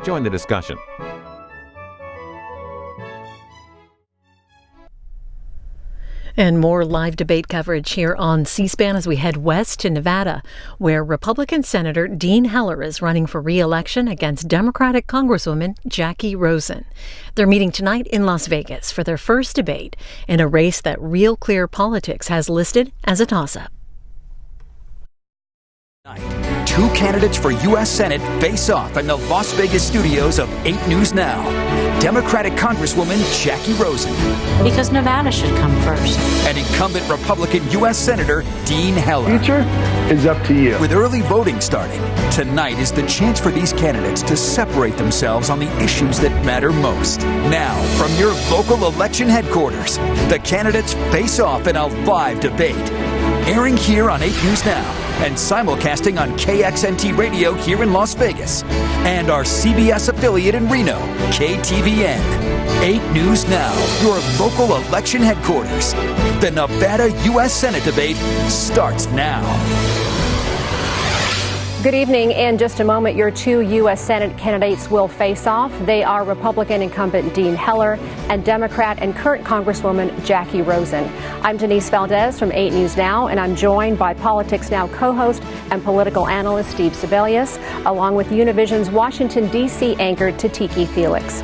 Join the discussion. And more live debate coverage here on C-SPAN as we head west to Nevada, where Republican Senator Dean Heller is running for re-election against Democratic Congresswoman Jacky Rosen. They're meeting tonight in Las Vegas for their first debate in a race that Real Clear Politics has listed as a toss-up. Two candidates for U.S. Senate face off in the Las Vegas studios of 8 News Now. Democratic Congresswoman Jacky Rosen. Because Nevada should come first. And incumbent Republican U.S. Senator Dean Heller. Future is up to you. With early voting starting, tonight is the chance for these candidates to separate themselves on the issues that matter most. Now, from your local election headquarters, the candidates face off in a live debate. Airing here on 8 News Now and simulcasting on KXNT Radio here in Las Vegas and our CBS affiliate in Reno, KTVN. 8 News Now, your local election headquarters. The Nevada U.S. Senate debate starts now. Good evening. In just a moment, your two U.S. Senate candidates will face off. They are Republican incumbent Dean Heller and Democrat and current Congresswoman Jacky Rosen. I'm Denise Valdez from 8 News Now, and I'm joined by Politics Now co-host and political analyst Steve Sebelius, along with Univision's Washington, D.C. anchor Tatiki Felix.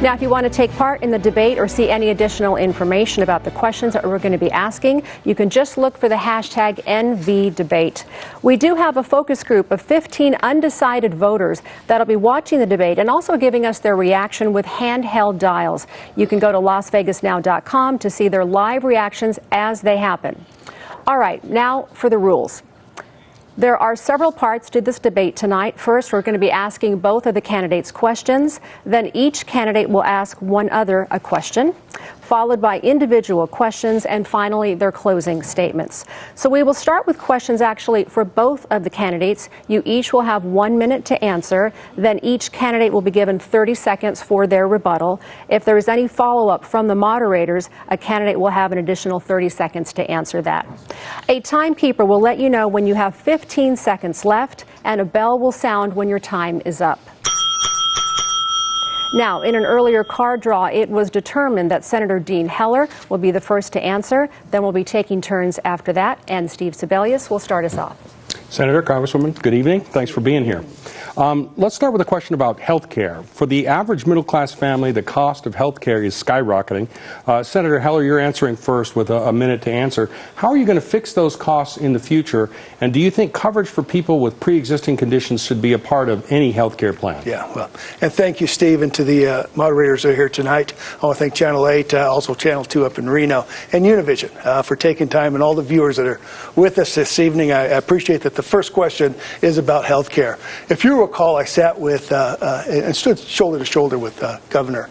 Now, if you want to take part in the debate or see any additional information about the questions that we're going to be asking, you can just look for the hashtag NVDebate. We do have a focus group of 15 undecided voters that'll be watching the debate and also giving us their reaction with handheld dials. You can go to LasVegasNow.com to see their live reactions as they happen. All right, now for the rules. There are several parts to this debate tonight. First, we're going to be asking both of the candidates questions. Then each candidate will ask one other a question, followed by individual questions, and finally their closing statements. So we will start with questions actually for both of the candidates. You each will have 1 minute to answer. Then each candidate will be given 30 seconds for their rebuttal. If there is any follow-up from the moderators, a candidate will have an additional 30 seconds to answer that. A timekeeper will let you know when you have 15 seconds left, and a bell will sound when your time is up. Now, in an earlier card draw, it was determined that Senator Dean Heller will be the first to answer. Then we'll be taking turns after that, and Steve Sebelius will start us off. Senator, Congresswoman, good evening. Thanks for being here. Let's start with a question about health care. For the average middle-class family, the cost of health care is skyrocketing. Senator Heller, you're answering first with a minute to answer. How are you going to fix those costs in the future? And do you think coverage for people with pre-existing conditions should be a part of any health care plan? Yeah, well, and thank you, Steve, and to the moderators that are here tonight. I want to thank Channel 8, also Channel 2 up in Reno, and Univision for taking time, and all the viewers that are with us this evening. I appreciate that the first question is about health care. If you recall, I sat with and stood shoulder to shoulder with Governor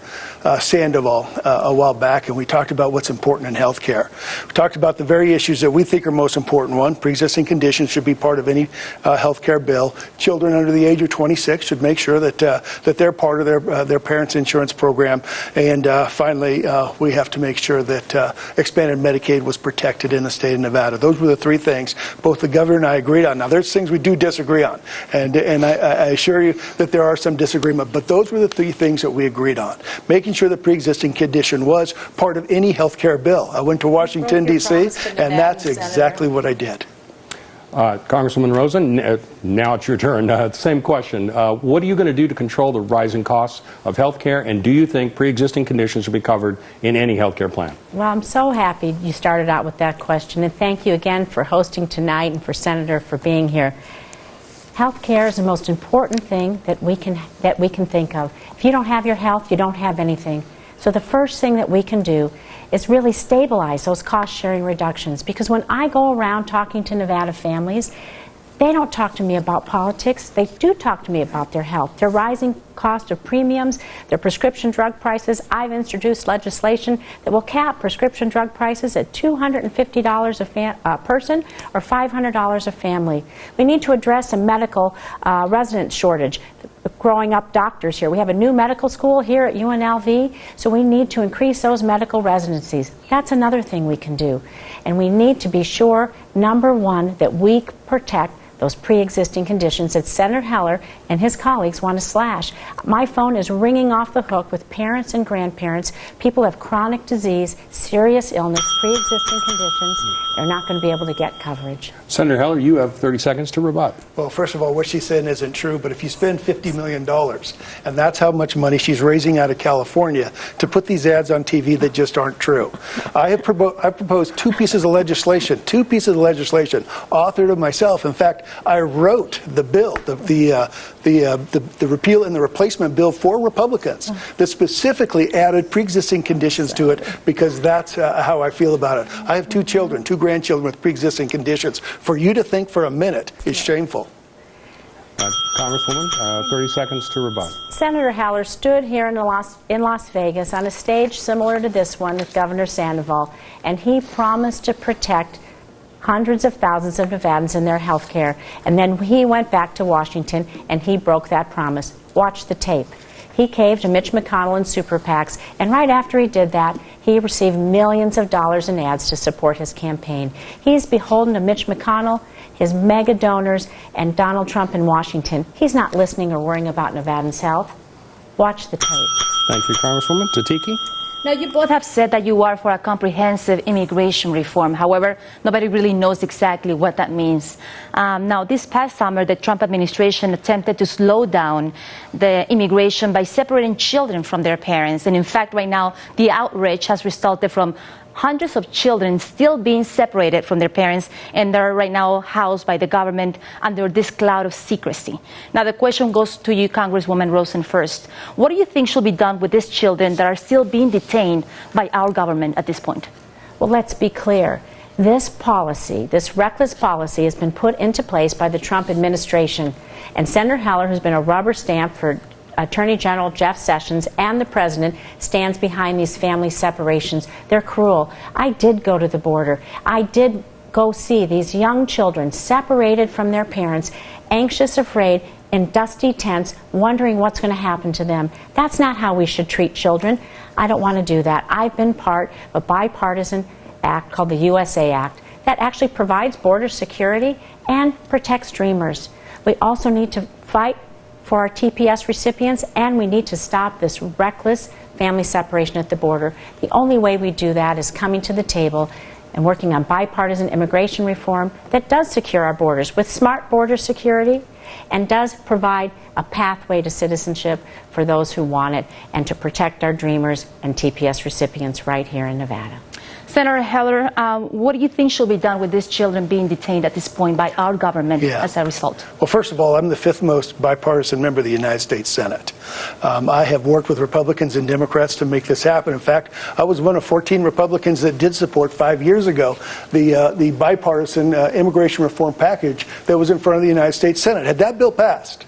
Sandoval a while back, and we talked about what's important in health care. We talked about the very issues that we think are most important. One, pre-existing conditions should be part of any health care bill. Children under the age of 26 should make sure that that they're part of their parents' insurance program. And finally, we have to make sure that expanded Medicaid was protected in the state of Nevada. Those were the three things both the governor and I agreed on. Now, there's things we do disagree on, and I assure you that there are some disagreement, but those were the three things that we agreed on. Making sure the pre-existing condition was part of any health care bill. I went to Washington, D.C., and that's exactly what I did. Congresswoman Rosen, now it's your turn. Same question. What are you going to do to control the rising costs of health care, and do you think pre-existing conditions should be covered in any health care plan? Well, I'm so happy you started out with that question, and thank you again for hosting tonight and for Senator for being here. Health care is the most important thing that we can think of. If you don't have your health, you don't have anything. So the first thing that we can do is really stabilize those cost-sharing reductions. Because when I go around talking to Nevada families, they don't talk to me about politics. They do talk to me about their health, their rising cost of premiums, their prescription drug prices. I've introduced legislation that will cap prescription drug prices at $250 a person or $500 a family. We need to address a medical resident shortage. Growing up doctors here. We have a new medical school here at UNLV, so we need to increase those medical residencies. That's another thing we can do. And we need to be sure, number one, that we protect those pre-existing conditions that Senator Heller and his colleagues want to slash. My phone is ringing off the hook with parents and grandparents. People have chronic disease, serious illness, pre-existing conditions. They're not going to be able to get coverage. Senator Heller, you have 30 seconds to rebut. Well, first of all, what she's saying isn't true, but if you spend $50 million, and that's how much money she's raising out of California to put these ads on TV that just aren't true. I proposed two pieces of legislation, authored of myself. In fact, I wrote the bill, the repeal and the replacement bill for Republicans that specifically added pre-existing conditions to it, because that's how I feel about it. I have two children, two grandchildren with pre-existing conditions. For you to think for a minute is shameful. Congresswoman, 30 seconds to rebut. Senator Heller stood here in Las Vegas on a stage similar to this one with Governor Sandoval, and he promised to protect hundreds of thousands of Nevadans in their health care. And then he went back to Washington and he broke that promise. Watch the tape. He caved to Mitch McConnell and super PACs, and right after he did that, he received millions of dollars in ads to support his campaign. He's beholden to Mitch McConnell, his mega donors, and Donald Trump in Washington. He's not listening or worrying about Nevadans' health. Watch the tape. Thank you, Congresswoman. Tatiki? Now, you both have said that you are for a comprehensive immigration reform. However, nobody really knows exactly what that means. Now, this past summer, the Trump administration attempted to slow down the immigration by separating children from their parents. And in fact, right now, the outrage has resulted from hundreds of children still being separated from their parents, and they're right now housed by the government under this cloud of secrecy. Now, the question goes to you, Congresswoman Rosen, first. What do you think should be done with these children that are still being detained by our government at this point? Well, let's be clear. This policy, this reckless policy, has been put into place by the Trump administration. And Senator Heller, who's been a rubber stamp for Attorney General Jeff Sessions, and the President, stands behind these family separations. They're cruel. I did go to the border. I did go see these young children separated from their parents, anxious, afraid, in dusty tents, wondering what's going to happen to them. That's not how we should treat children. I don't want to do that. I've been part of a bipartisan act called the USA Act that actually provides border security and protects dreamers. We also need to fight for our TPS recipients, and we need to stop this reckless family separation at the border. The only way we do that is coming to the table and working on bipartisan immigration reform that does secure our borders with smart border security and does provide a pathway to citizenship for those who want it, and to protect our dreamers and TPS recipients right here in Nevada. Senator Heller, what do you think should be done with these children being detained at this point by our government as a result? Well, first of all, I'm the fifth most bipartisan member of the United States Senate. I have worked with Republicans and Democrats to make this happen. In fact, I was one of 14 Republicans that did support 5 years ago the bipartisan immigration reform package that was in front of the United States Senate. Had that bill passed,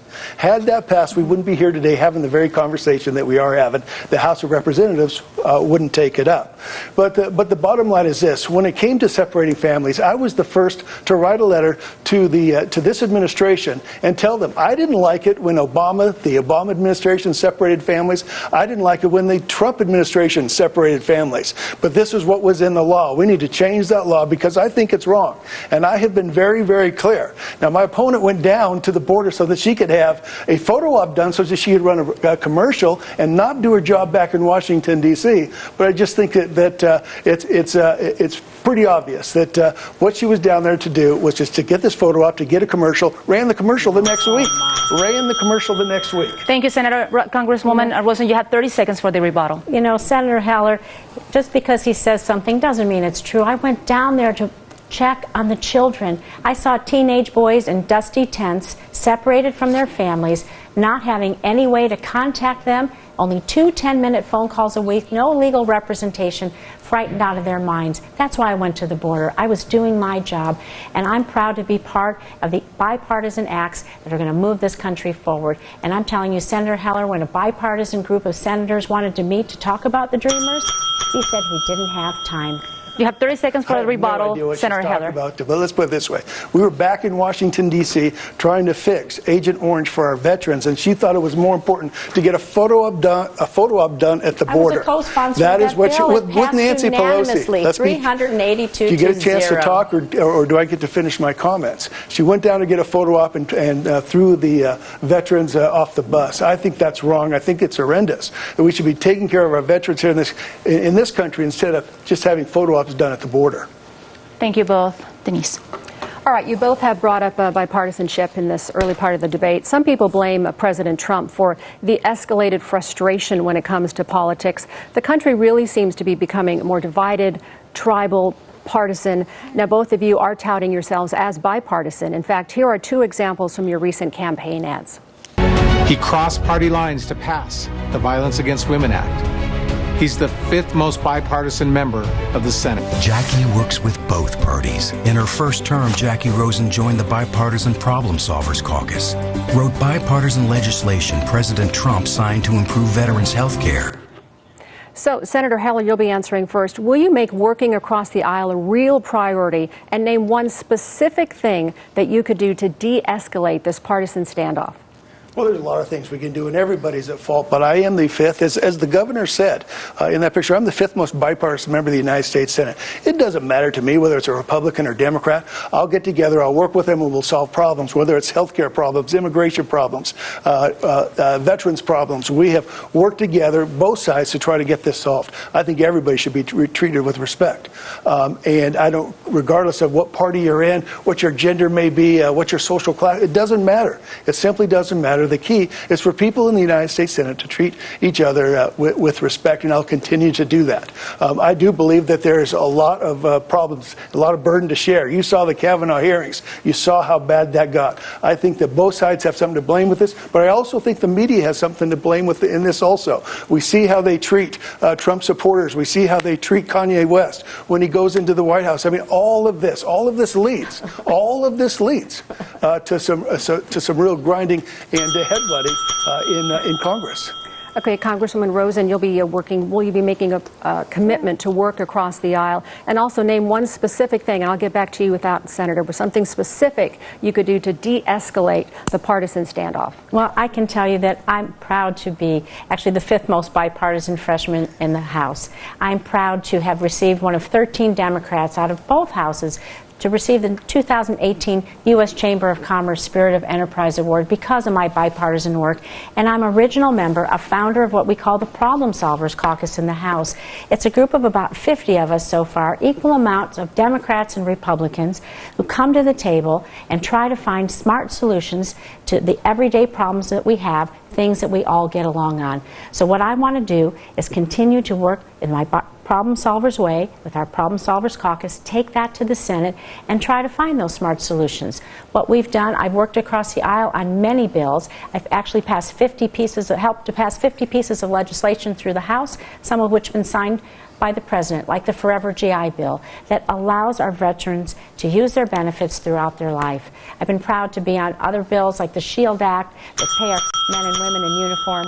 we wouldn't be here today having the very conversation that we are having. The House of Representatives wouldn't take it up. But the bottom line is this: when it came to separating families, I was the first to write a letter to this administration and tell them I didn't like it when the Obama administration separated families. I didn't like it when the Trump administration separated families. But this is what was in the law. We need to change that law because I think it's wrong. And I have been very, very clear. Now, my opponent went down to the border so that she could have a photo op done so that she could run a commercial and not do her job back in Washington, D.C. But I just think that it's pretty obvious that what she was down there to do was just to get this photo op, to get a commercial, ran the commercial the next week. Thank you, Senator. Congresswoman Rosen, you have 30 seconds for the rebuttal. You know, Senator Heller, just because he says something doesn't mean it's true. I went down there to check on the children. I saw teenage boys in dusty tents, separated from their families, not having any way to contact them, only 2 10-minute phone calls a week, no legal representation, frightened out of their minds. That's why I went to the border. I was doing my job, and I'm proud to be part of the bipartisan acts that are going to move this country forward. And I'm telling you, Senator Heller, when a bipartisan group of senators wanted to meet to talk about the Dreamers, he said he didn't have time. You have 30 seconds for I the have no rebuttal, idea what she's Senator talking Heller. about, but let's put it this way. We were back in Washington, D.C., trying to fix Agent Orange for our veterans, and she thought it was more important to get a photo op done at the border. I was a co-sponsor That of is that what bill. with It passed Nancy Pelosi. unanimously, 382 do you get a to chance 0. to talk, or do I get to finish my comments? She went down to get a photo op and threw the veterans off the bus. I think that's wrong. I think it's horrendous. That we should be taking care of our veterans here in this country instead of just having photo ops done at the border. Thank you both. Denise. All right, you both have brought up bipartisanship in this early part of the debate. Some people blame President Trump for the escalated frustration when it comes to politics. The country really seems to be becoming more divided, tribal, partisan. Now, both of you are touting yourselves as bipartisan. In fact, here are two examples from your recent campaign ads. He crossed party lines to pass the Violence Against Women Act. He's the fifth most bipartisan member of the Senate. Jacky works with both parties. In her first term, Jacky Rosen joined the Bipartisan Problem Solvers Caucus, wrote bipartisan legislation President Trump signed to improve veterans' health care. So, Senator Heller, you'll be answering first. Will you make working across the aisle a real priority and name one specific thing that you could do to de-escalate this partisan standoff? Well, there's a lot of things we can do, and everybody's at fault, but I am the fifth. As the governor said in that picture, I'm the fifth most bipartisan member of the United States Senate. It doesn't matter to me whether it's a Republican or Democrat. I'll get together, I'll work with them, and we'll solve problems, whether it's health care problems, immigration problems, veterans problems. We have worked together, both sides, to try to get this solved. I think everybody should be treated with respect. And I don't, regardless of what party you're in, what your gender may be, what your social class, it doesn't matter. It simply doesn't matter. The key is for people in the United States Senate to treat each other with respect, and I'll continue to do that. I do believe that there's a lot of problems, a lot of burden to share. You saw the Kavanaugh hearings. You saw how bad that got. I think that both sides have something to blame with this, but I also think the media has something to blame with in this also. We see how they treat Trump supporters. We see how they treat Kanye West when he goes into the White House. I mean, all of this leads to some real grinding and headbutting in Congress. Okay, Congresswoman Rosen, will you be making a commitment to work across the aisle? And also name one specific thing, and I'll get back to you with that, Senator, but something specific you could do to de-escalate the partisan standoff. Well, I can tell you that I'm proud to be actually the fifth most bipartisan freshman in the House. I'm proud to have received one of 13 Democrats out of both houses to receive the 2018 U.S. Chamber of Commerce Spirit of Enterprise Award because of my bipartisan work. And I'm original member, a founder of what we call the Problem Solvers Caucus in the House. It's a group of about 50 of us so far, equal amounts of Democrats and Republicans, who come to the table and try to find smart solutions to the everyday problems that we have, things that we all get along on. So what I want to do is continue to work in my Problem Solvers way with our Problem Solvers Caucus, take that to the Senate and try to find those smart solutions. What we've done, I've worked across the aisle on many bills. I've actually passed helped to pass 50 pieces of legislation through the House, some of which have been signed by the President, like the Forever GI Bill, that allows our veterans to use their benefits throughout their life. I've been proud to be on other bills like the SHIELD Act that pay our men and women in uniform.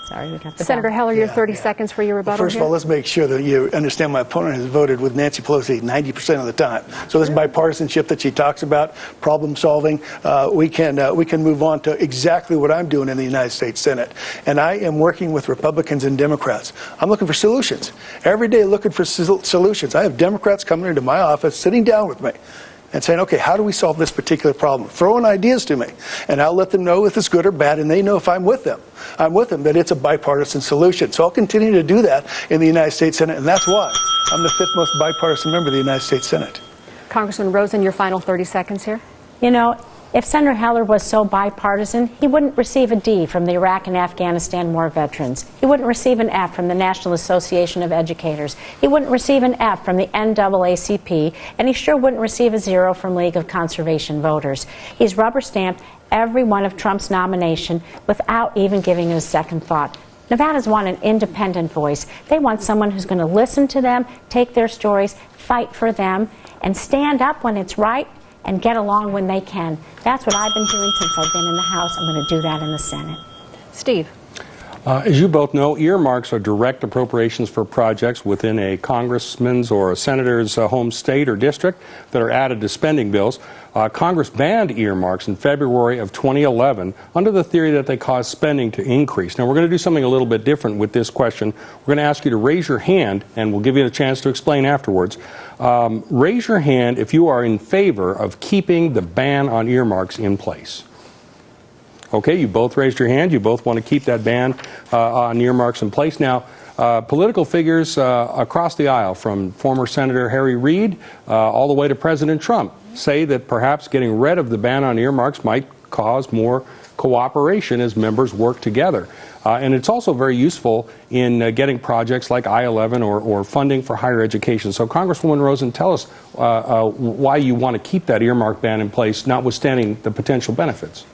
Sorry, we got the Senator Heller, your 30 seconds for your rebuttal. First of all, let's make sure that you understand my opponent has voted with Nancy Pelosi 90% of the time. So this bipartisanship that she talks about, problem solving, we can move on to exactly what I'm doing in the United States Senate. And I am working with Republicans and Democrats. I'm looking for solutions. Every day looking for solutions. I have Democrats coming into my office, sitting down with me, and saying, okay, how do we solve this particular problem? Throwing ideas to me, and I'll let them know if it's good or bad, and they know if I'm with them, that it's a bipartisan solution. So I'll continue to do that in the United States Senate, and that's why I'm the fifth most bipartisan member of the United States Senate. Congressman Rosen, your final 30 seconds here. You know, if Senator Heller was so bipartisan, he wouldn't receive a D from the Iraq and Afghanistan war veterans. He wouldn't receive an F from the National Association of Educators. He wouldn't receive an F from the NAACP, and he sure wouldn't receive a 0 from League of Conservation Voters. He's rubber-stamped every one of Trump's nomination without even giving it a second thought. Nevadans want an independent voice. They want someone who's going to listen to them, take their stories, fight for them, and stand up when it's right, and get along when they can. That's what I've been doing since I've been in the House. I'm going to do that in the Senate. Steve. As you both know, earmarks are direct appropriations for projects within a congressman's or a senator's home state or district that are added to spending bills. Congress banned earmarks in February of 2011 under the theory that they cause spending to increase. Now, we're going to do something a little bit different with this question. We're going to ask you to raise your hand, and we'll give you a chance to explain afterwards. Raise your hand if you are in favor of keeping the ban on earmarks in place. Okay, you both raised your hand. You both want to keep that ban on earmarks in place. Now, political figures across the aisle, from former Senator Harry Reid all the way to President Trump, say that perhaps getting rid of the ban on earmarks might cause more cooperation as members work together. And it's also very useful in getting projects like I-11 or funding for higher education. So, Congresswoman Rosen, tell us why you want to keep that earmark ban in place, notwithstanding the potential benefits.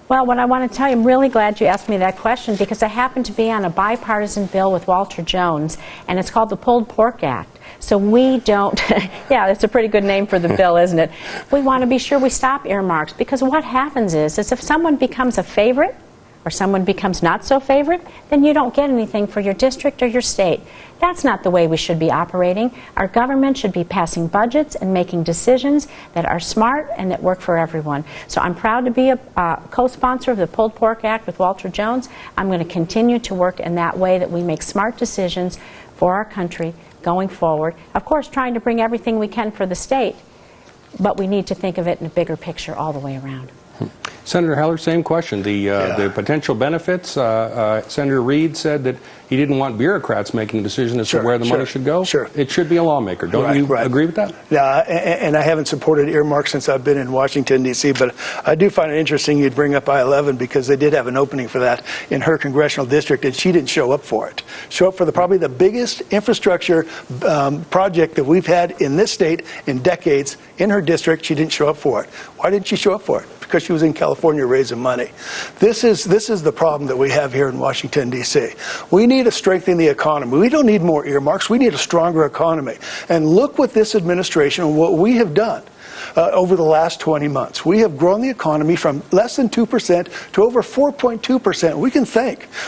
Well, what I want to tell you, I'm really glad you asked me that question, because I happen to be on a bipartisan bill with Walter Jones, and it's called the Pulled Pork Act. So we don't, yeah, it's a pretty good name for the bill, isn't it? We want to be sure we stop earmarks, because what happens is if someone becomes a favorite or someone becomes not so favorite, then you don't get anything for your district or your state. That's not the way we should be operating. Our government should be passing budgets and making decisions that are smart and that work for everyone. So I'm proud to be a co-sponsor of the Pulled Pork Act with Walter Jones. I'm going to continue to work in that way, that we make smart decisions for our country going forward. Of course, trying to bring everything we can for the state, but we need to think of it in a bigger picture all the way around. Senator Heller, same question. The potential benefits. Senator Reid said that he didn't want bureaucrats making a decision as to where the money should go. Sure. It should be a lawmaker. Don't you agree with that? Yeah, and I haven't supported earmarks since I've been in Washington, D.C., but I do find it interesting you'd bring up I-11, because they did have an opening for that in her congressional district, and she didn't show up for it. Show up for probably the biggest infrastructure project that we've had in this state in decades. In her district, she didn't show up for it. Why didn't she show up for it? Because she was in California raising money. This is the problem that we have here in Washington, D.C. We need to strengthen the economy. We don't need more earmarks. We need a stronger economy. And look what this administration and what we have done over the last 20 months. We have grown the economy from less than 2% to over 4.2%.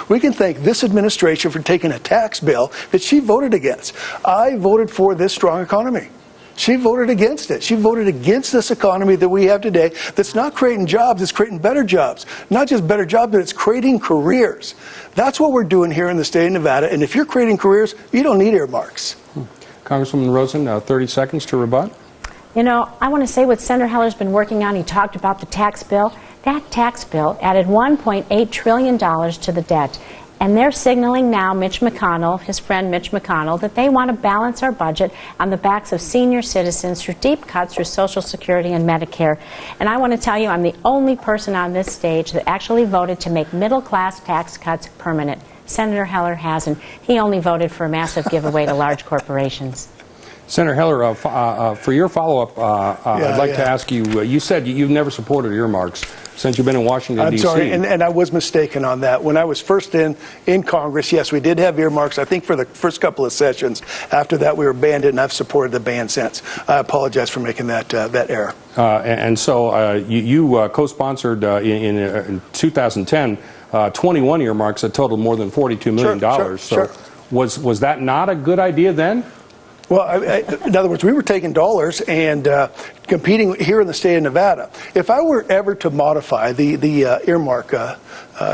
We can thank this administration for taking a tax bill that she voted against. I voted for this strong economy. She voted against it. She voted against this economy that we have today that's not creating jobs, it's creating better jobs. Not just better jobs, but it's creating careers. That's what we're doing here in the state of Nevada, and if you're creating careers, you don't need earmarks. Congresswoman Rosen, 30 seconds to rebut. You know, I want to say what Senator Heller's been working on. He talked about the tax bill. That tax bill added $1.8 trillion to the debt. And they're signaling now, Mitch McConnell, his friend Mitch McConnell, that they want to balance our budget on the backs of senior citizens through deep cuts through Social Security and Medicare. And I want to tell you, I'm the only person on this stage that actually voted to make middle-class tax cuts permanent. Senator Heller hasn't. He only voted for a massive giveaway to large corporations. Senator Heller, for your follow-up, I'd like to ask you, you said you've never supported earmarks since you've been in Washington, D.C. I'm sorry, and I was mistaken on that. When I was first in Congress, yes, we did have earmarks, I think, for the first couple of sessions. After that, we were banned, and I've supported the ban since. I apologize for making that error. And so you co-sponsored in 2010 21 earmarks that totaled more than $42 million. Sure. Was that not a good idea then? Well, in other words, we were taking dollars and competing here in the state of Nevada. If I were ever to modify the earmark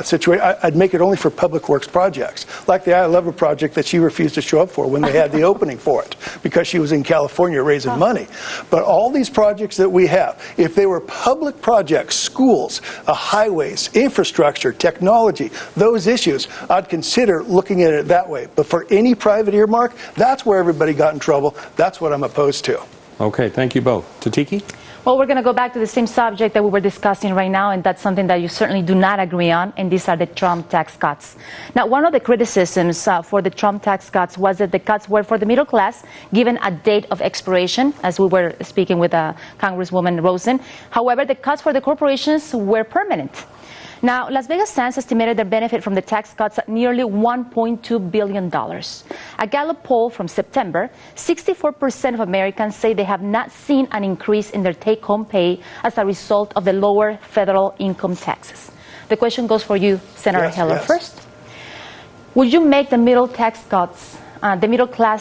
situation, I'd make it only for public works projects, like the I-11 project that she refused to show up for when they had the opening for it, because she was in California raising money. But all these projects that we have, if they were public projects, schools, highways, infrastructure, technology, those issues, I'd consider looking at it that way. But for any private earmark, that's where everybody got in trouble. That's what I'm opposed to. Okay, thank you both. Tatiki? Well, we're going to go back to the same subject that we were discussing right now, and that's something that you certainly do not agree on, and these are the Trump tax cuts. Now, one of the criticisms for the Trump tax cuts was that the cuts were for the middle class, given a date of expiration, as we were speaking with Congresswoman Rosen. However, the cuts for the corporations were permanent. Now, Las Vegas Sands estimated their benefit from the tax cuts at nearly $1.2 billion. A Gallup poll from September, 64% of Americans say they have not seen an increase in their take-home pay as a result of the lower federal income taxes. The question goes for you, Senator Heller, first. Would you make the middle class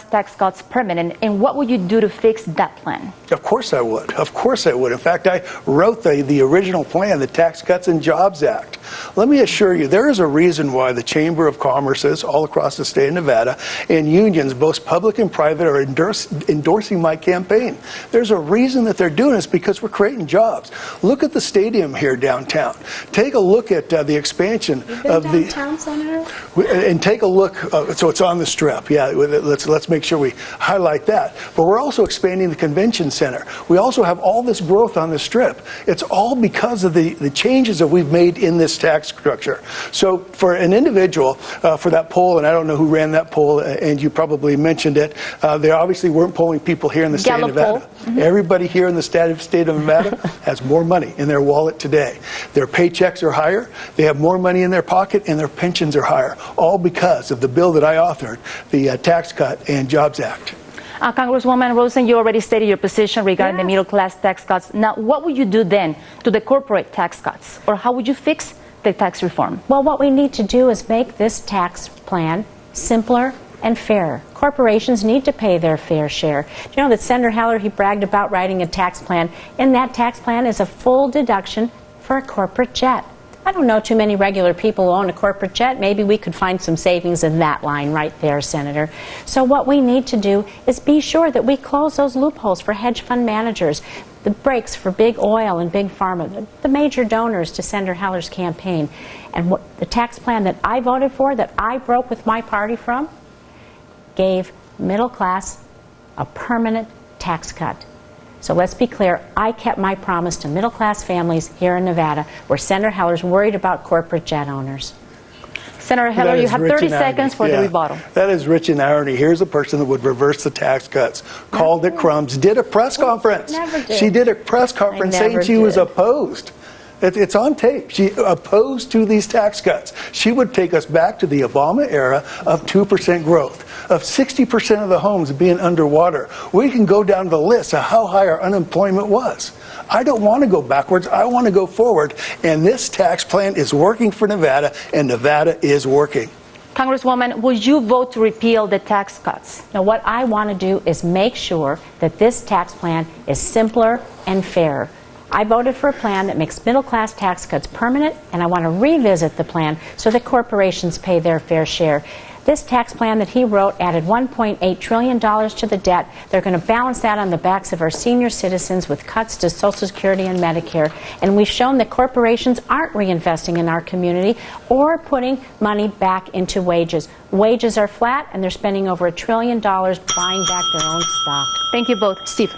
tax cuts permanent, and what would you do to fix that plan? Of course I would. Of course I would. In fact, I wrote the original plan, the Tax Cuts and Jobs Act. Let me assure you, there is a reason why the Chamber of Commerce's all across the state of Nevada and unions, both public and private, are endorsing my campaign. There's a reason that they're doing this, because we're creating jobs. Look at the stadium here downtown. Take a look at the expansion of the downtown, Senator? And take a look. So it's on the Strip. Yeah, let's make sure we highlight that. But we're also expanding the convention center. We also have all this growth on the Strip. It's all because of the changes that we've made in this tax structure. So for an individual, for that poll, and I don't know who ran that poll, and you probably mentioned it, they obviously weren't polling people here in the state of Nevada. Everybody here in the state of Nevada has more money in their wallet today. Their paychecks are higher, they have more money in their pocket, and their pensions are higher, all because of the bill that I authored, the Tax Cut and Jobs Act. Congresswoman Rosen, you already stated your position regarding the middle class tax cuts. Now, what would you do then to the corporate tax cuts, or how would you fix the tax reform? Well, what we need to do is make this tax plan simpler and fairer. Corporations need to pay their fair share. Do you know that Senator Heller, he bragged about writing a tax plan? In that tax plan is a full deduction for a corporate jet. I don't know too many regular people who own a corporate jet. Maybe we could find some savings in that line right there, Senator. So what we need to do is be sure that we close those loopholes for hedge fund managers, the brakes for big oil and big pharma, the major donors to Senator Heller's campaign. And what the tax plan that I voted for, that I broke with my party from, gave middle class a permanent tax cut. So let's be clear, I kept my promise to middle class families here in Nevada, where Senator Heller's worried about corporate jet owners. Senator Heller, you have 30 seconds for the rebuttal. That is rich in irony. Here's a person that would reverse the tax cuts, called it crumbs, did a press conference. Never did. She did a press conference saying she was opposed. It's on tape. She opposed to these tax cuts. She would take us back to the Obama era of 2% growth, of 60% of the homes being underwater. We can go down the list of how high our unemployment was. I don't want to go backwards. I want to go forward. And this tax plan is working for Nevada, and Nevada is working. Congresswoman, would you vote to repeal the tax cuts? Now, what I want to do is make sure that this tax plan is simpler and fairer. I voted for a plan that makes middle-class tax cuts permanent, and I want to revisit the plan so that corporations pay their fair share. This tax plan that he wrote added $1.8 trillion to the debt. They're going to balance that on the backs of our senior citizens with cuts to Social Security and Medicare. And we've shown that corporations aren't reinvesting in our community or putting money back into wages. Wages are flat, and they're spending over $1 trillion buying back their own stock. Thank you both. Steve.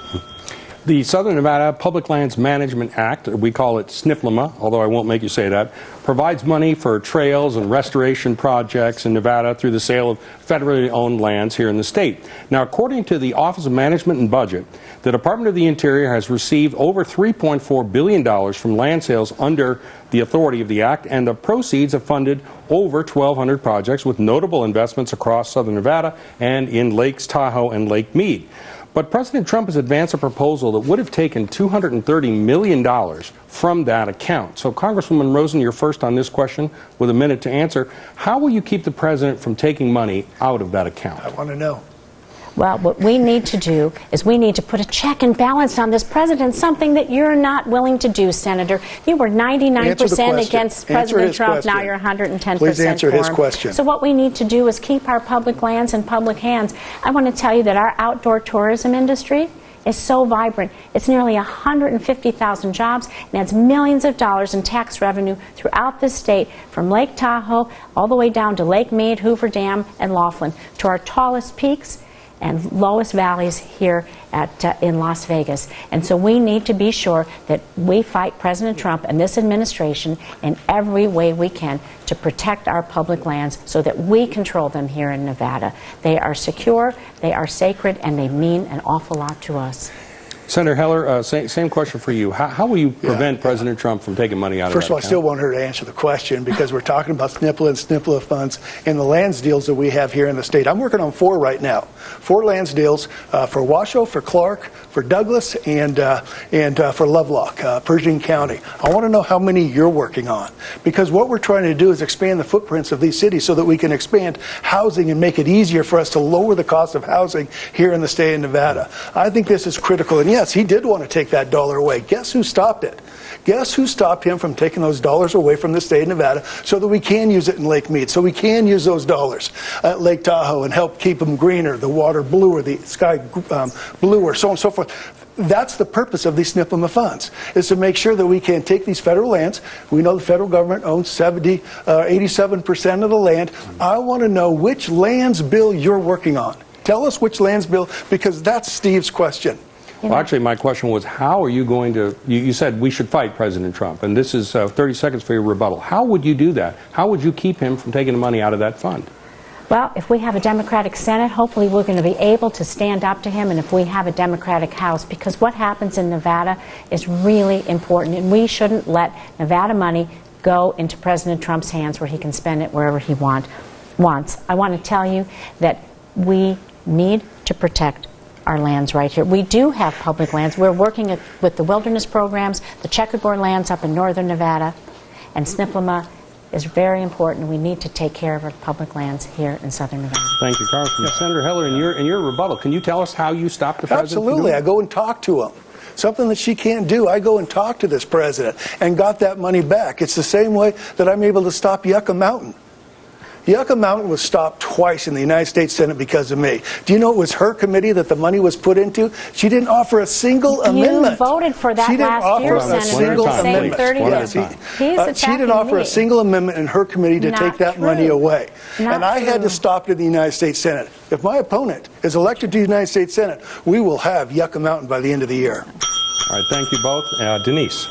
The Southern Nevada Public Lands Management Act, we call it SNPLMA, although I won't make you say that, provides money for trails and restoration projects in Nevada through the sale of federally owned lands here in the state. Now, according to the Office of Management and Budget, the Department of the Interior has received over $3.4 billion from land sales under the authority of the Act, and the proceeds have funded over 1,200 projects with notable investments across Southern Nevada and in Lakes Tahoe and Lake Mead. But President Trump has advanced a proposal that would have taken $230 million from that account. So, Congresswoman Rosen, you're first on this question with a minute to answer. How will you keep the president from taking money out of that account? I want to know. Well, what we need to do is we need to put a check and balance on this president, something that you're not willing to do, Senator. You were 99% against President Trump. Now you're 110% Please answer for his him. question. So what we need to do is keep our public lands in public hands. I want to tell you that our outdoor tourism industry is so vibrant. It's nearly 150,000 jobs and adds millions of dollars in tax revenue throughout the state, from Lake Tahoe all the way down to Lake Mead, Hoover Dam, and Laughlin, to our tallest peaks and lowest valleys here in Las Vegas. And so we need to be sure that we fight President Trump and this administration in every way we can to protect our public lands so that we control them here in Nevada. They are secure, they are sacred, and they mean an awful lot to us. Senator Heller, same question for you. How will you prevent President Trump from taking money out of that First of all, I account? still want her to answer the question because we're talking about SNPLA and SNPLA funds and the lands deals that we have here in the state. I'm working on 4 right now. 4 lands deals for Washoe, for Clark, for Douglas, and for Lovelock, Pershing County. I want to know how many you're working on, because what we're trying to do is expand the footprints of these cities so that we can expand housing and make it easier for us to lower the cost of housing here in the state of Nevada. I think this is critical. And yes, he did want to take that dollar away. Guess who stopped it? Guess who stopped him from taking those dollars away from the state of Nevada so that we can use it in Lake Mead, so we can use those dollars at Lake Tahoe and help keep them greener, the water bluer, the sky bluer, so on and so forth. That's the purpose of these SNPLA funds, is to make sure that we can take these federal lands. We know the federal government owns 87% of the land. I want to know which lands bill you're working on. Tell us which lands bill, because that's Steve's question. Well, actually, my question was, how are you going to, you said we should fight President Trump, and this is 30 seconds for your rebuttal. How would you do that? How would you keep him from taking the money out of that fund? Well, if we have a Democratic Senate, hopefully we're going to be able to stand up to him, and if we have a Democratic House, because what happens in Nevada is really important, and we shouldn't let Nevada money go into President Trump's hands where he can spend it wherever he wants. I want to tell you that we need to protect our lands right here. We do have public lands. We're working with the wilderness programs, the checkerboard lands up in northern Nevada, and SNPLA is very important. We need to take care of our public lands here in southern Nevada. Thank you, Congressman. Senator Heller, in your rebuttal, can you tell us how you stopped the president? Absolutely. I go and talk to him. Something that she can't do. I go and talk to this president and got that money back. It's the same way that I'm able to stop Yucca Mountain. Yucca Mountain was stopped twice in the United States Senate because of me. Do you know it was her committee that the money was put into? She didn't offer a single amendment. You voted for that last year, Senator. She didn't offer a single amendment. She didn't offer a single amendment in her committee to take that money away. And I had to stop it in the United States Senate. If my opponent is elected to the United States Senate, we will have Yucca Mountain by the end of the year. All right, thank you both. Denise.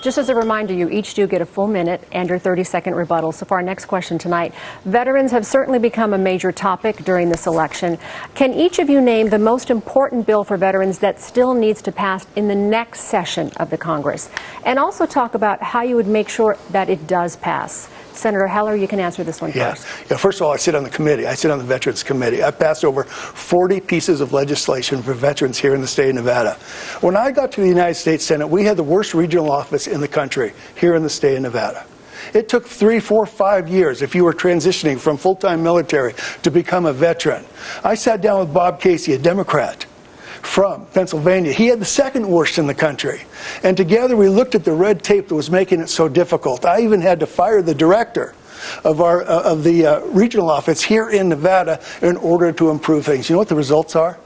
Just as a reminder, you each do get a full minute and your 30-second rebuttal. So for our next question tonight, veterans have certainly become a major topic during this election. Can each of you name the most important bill for veterans that still needs to pass in the next session of the Congress? And also talk about how you would make sure that it does pass. Senator Heller, you can answer this one first. Yeah, first of all, I sit on the committee. I sit on the Veterans Committee. I passed over 40 pieces of legislation for veterans here in the state of Nevada. When I got to the United States Senate, we had the worst regional office in the country here in the state of Nevada. It took 3, 4, 5 years if you were transitioning from full-time military to become a veteran. I sat down with Bob Casey, a Democrat from Pennsylvania. He had the second worst in the country. And together we looked at the red tape that was making it so difficult. I even had to fire the director of the regional office here in Nevada in order to improve things. You know what the results are?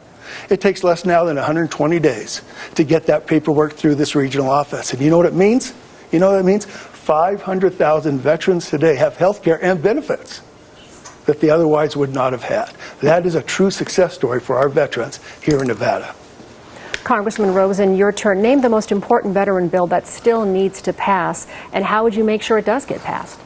It takes less now than 120 days to get that paperwork through this regional office. And you know what it means? You know what it means? 500,000 veterans today have health care and benefits that they otherwise would not have had. That is a true success story for our veterans here in Nevada. Congressman Rosen, your turn. Name the most important veteran bill that still needs to pass, and how would you make sure it does get passed?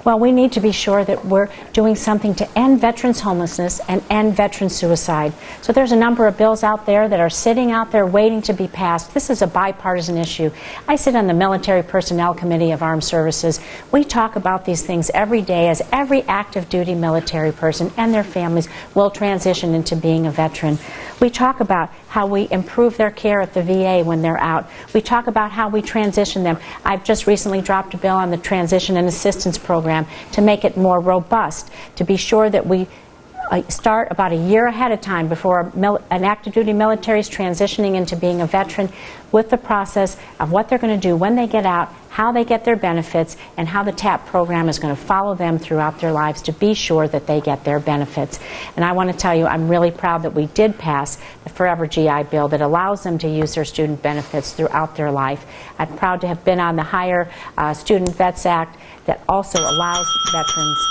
Well, we need to be sure that we're doing something to end veterans' homelessness and end veteran suicide. So there's a number of bills out there that are sitting out there waiting to be passed. This is a bipartisan issue. I sit on the Military Personnel Committee of Armed Services. We talk about these things every day as every active duty military person and their families will transition into being a veteran. We talk about how we improve their care at the VA when they're out. We talk about how we transition them. I've just recently dropped a bill on the Transition and Assistance Program to make it more robust, to be sure that we start about a year ahead of time before an active duty military is transitioning into being a veteran with the process of what they're going to do when they get out, how they get their benefits, and how the TAP program is going to follow them throughout their lives to be sure that they get their benefits. And I want to tell you, I'm really proud that we did pass the Forever GI Bill that allows them to use their student benefits throughout their life. I'm proud to have been on the Higher Student Vets Act that also allows veterans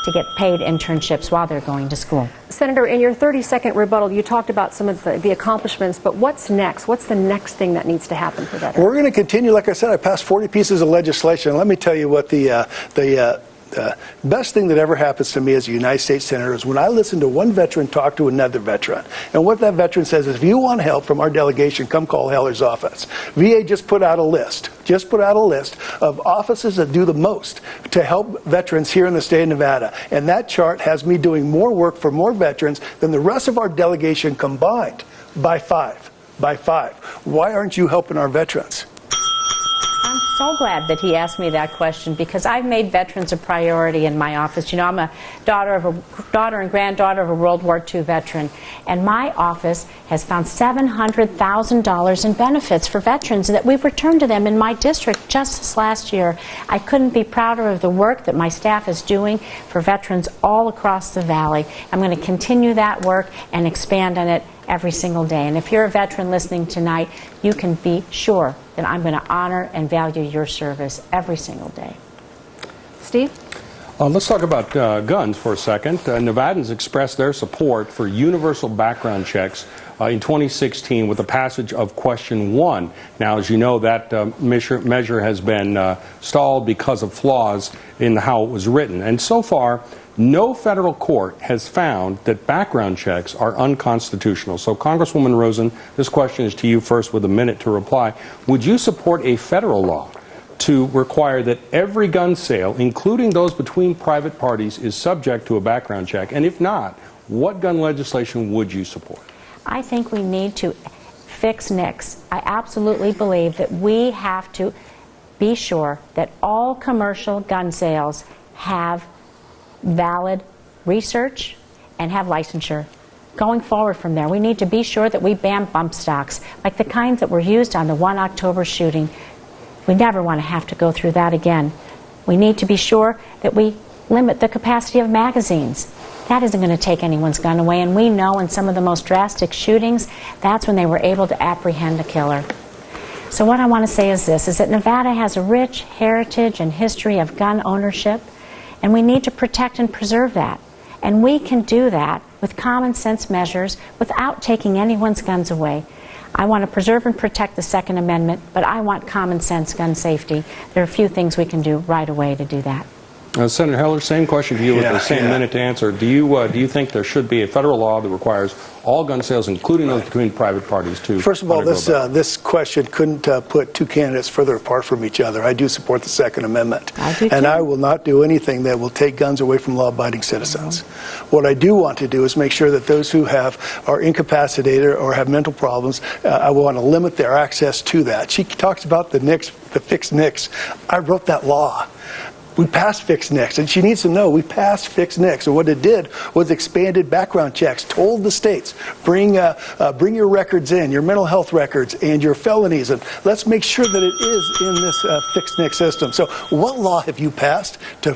to get paid internships while they're going to school. Senator, in your 30-second rebuttal, you talked about some of the accomplishments, but what's next? What's the next thing that needs to happen for veterans? We're going to continue. Like I said, I passed 40 pieces of legislation. Let me tell you what the the best thing that ever happens to me as a United States Senator is when I listen to one veteran talk to another veteran. And what that veteran says is, if you want help from our delegation, come call Heller's office. VA just put out a list of offices that do the most to help veterans here in the state of Nevada. And that chart has me doing more work for more veterans than the rest of our delegation combined by five. Why aren't you helping our veterans? I'm so glad that he asked me that question, because I've made veterans a priority in my office. You know, I'm a daughter and granddaughter of a World War II veteran, and my office has found $700,000 in benefits for veterans that we've returned to them in my district just this last year. I couldn't be prouder of the work that my staff is doing for veterans all across the valley. I'm going to continue that work and expand on it every single day. And if you're a veteran listening tonight, you can be sure that I'm going to honor and value your service every single day. Steve? Let's talk about guns for a second. Nevadans expressed their support for universal background checks in 2016 with the passage of Question 1. Now, as you know, that measure has been stalled because of flaws in how it was written. And so far, no federal court has found that background checks are unconstitutional. So, Congresswoman Rosen, this question is to you first with a minute to reply. Would you support a federal law to require that every gun sale, including those between private parties, is subject to a background check? And if not, what gun legislation would you support? I think we need to fix NICS. I absolutely believe that we have to be sure that all commercial gun sales have valid research and have licensure. Going forward from there, we need to be sure that we ban bump stocks, like the kinds that were used on the 1 October shooting. We never want to have to go through that again. We need to be sure that we limit the capacity of magazines. That isn't going to take anyone's gun away, and we know in some of the most drastic shootings, that's when they were able to apprehend a killer. So what I want to say is this, is that Nevada has a rich heritage and history of gun ownership, and we need to protect and preserve that. And we can do that with common sense measures without taking anyone's guns away. I want to preserve and protect the Second Amendment, but I want common sense gun safety. There are a few things we can do right away to do that. Senator Heller, same question to you with the same minute to answer. Do you think there should be a federal law that requires all gun sales, including those between private parties, to First of all, this question couldn't put two candidates further apart from each other. I do support the Second Amendment. I do too. And I will not do anything that will take guns away from law-abiding citizens. What I do want to do is make sure that those who are incapacitated or have mental problems, I want to limit their access to that. She talks about the NICS, the fixed NICS. I wrote that law. We passed fixed NICS, and she needs to know we passed fixed NICS. And what it did was expanded background checks, told the states, bring your records in, your mental health records and your felonies, and let's make sure that it is in this fixed NICS system. So what law have you passed to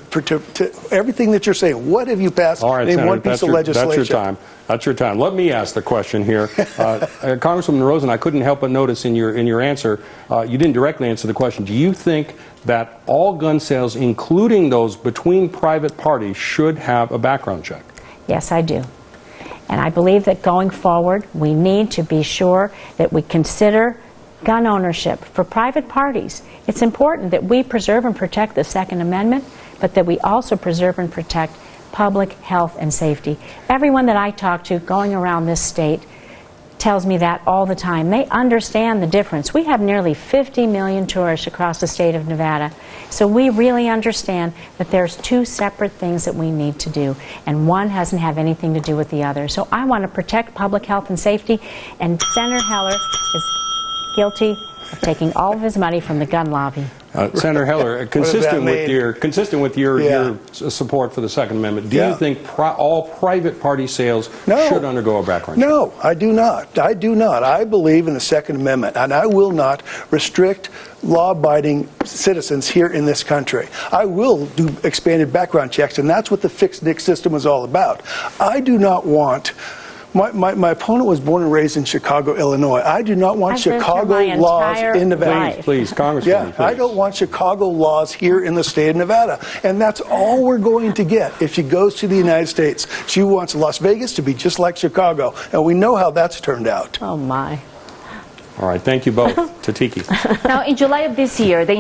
everything that you're saying? What have you passed in Senator, one piece of legislation? That's your time. That's your time. Let me ask the question here. Congresswoman Rosen, I couldn't help but notice in your answer, you didn't directly answer the question. Do you think that all gun sales, including those between private parties, should have a background check? Yes, I do. And I believe that going forward, we need to be sure that we consider gun ownership for private parties. It's important that we preserve and protect the Second Amendment, but that we also preserve and protect public health and safety. Everyone that I talk to going around this state tells me that all the time. They understand the difference. We have nearly 50 million tourists across the state of Nevada, so we really understand that there's two separate things that we need to do, and one doesn't have anything to do with the other. So I want to protect public health and safety, and Senator Heller is guilty of taking all of his money from the gun lobby. Senator Heller, consistent with your support for the Second Amendment, do you think all private party sales should undergo a background check? No, I do not. I do not. I believe in the Second Amendment, and I will not restrict law-abiding citizens here in this country. I will do expanded background checks, and that's what the fixed NICS system is all about. I do not want... My opponent was born and raised in Chicago, Illinois. I do not want Chicago laws in Nevada. Please, Congressman. I don't want Chicago laws here in the state of Nevada. And that's all we're going to get if she goes to the United States. She wants Las Vegas to be just like Chicago. And we know how that's turned out. Oh, my. All right, thank you both. Tatiki. Now, in July of this year, the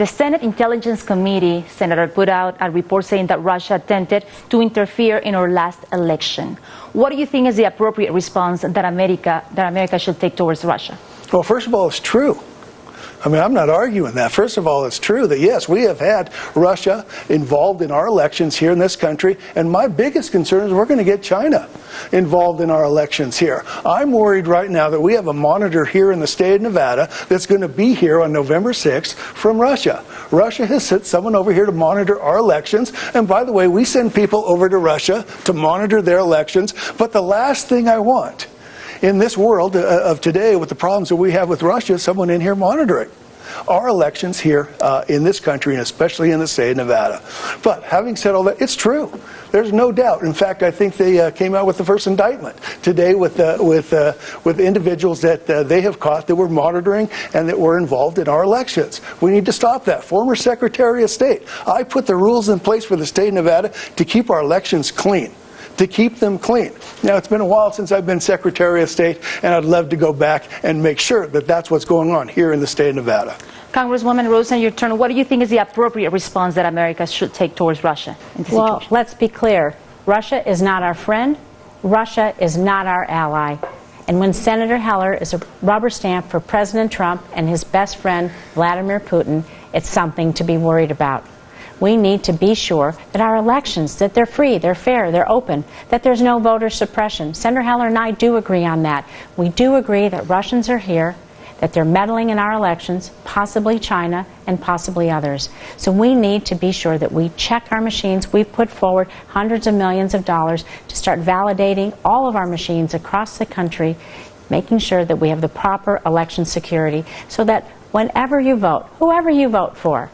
Senate Intelligence Committee, Senator, put out a report saying that Russia attempted to interfere in our last election. What do you think is the appropriate response that America should take towards Russia? Well, first of all, it's true. I mean, I'm not arguing that. First of all, it's true that, yes, we have had Russia involved in our elections here in this country, and my biggest concern is we're going to get China involved in our elections here. I'm worried right now that we have a monitor here in the state of Nevada that's going to be here on November 6th from Russia. Russia has sent someone over here to monitor our elections, and by the way, we send people over to Russia to monitor their elections, but the last thing I want in this world of today, with the problems that we have with Russia, someone in here monitoring our elections here in this country, and especially in the state of Nevada. But having said all that, it's true. There's no doubt. In fact, I think they came out with the first indictment today with individuals that they have caught that were monitoring and that were involved in our elections. We need to stop that. Former Secretary of State, I put the rules in place for the state of Nevada to keep our elections clean. To keep them clean. Now, it's been a while since I've been Secretary of State, and I'd love to go back and make sure that that's what's going on here in the state of Nevada. Congresswoman Rosen, your turn. What do you think is the appropriate response that America should take towards Russia in this situation? Let's be clear. Russia is not our friend. Russia is not our ally. And when Senator Heller is a rubber stamp for President Trump and his best friend, Vladimir Putin, it's something to be worried about. We need to be sure that our elections, that they're free, they're fair, they're open, that there's no voter suppression. Senator Heller and I do agree on that. We do agree that Russians are here, that they're meddling in our elections, possibly China and possibly others. So we need to be sure that we check our machines. We've put forward hundreds of millions of dollars to start validating all of our machines across the country, making sure that we have the proper election security so that whenever you vote, whoever you vote for,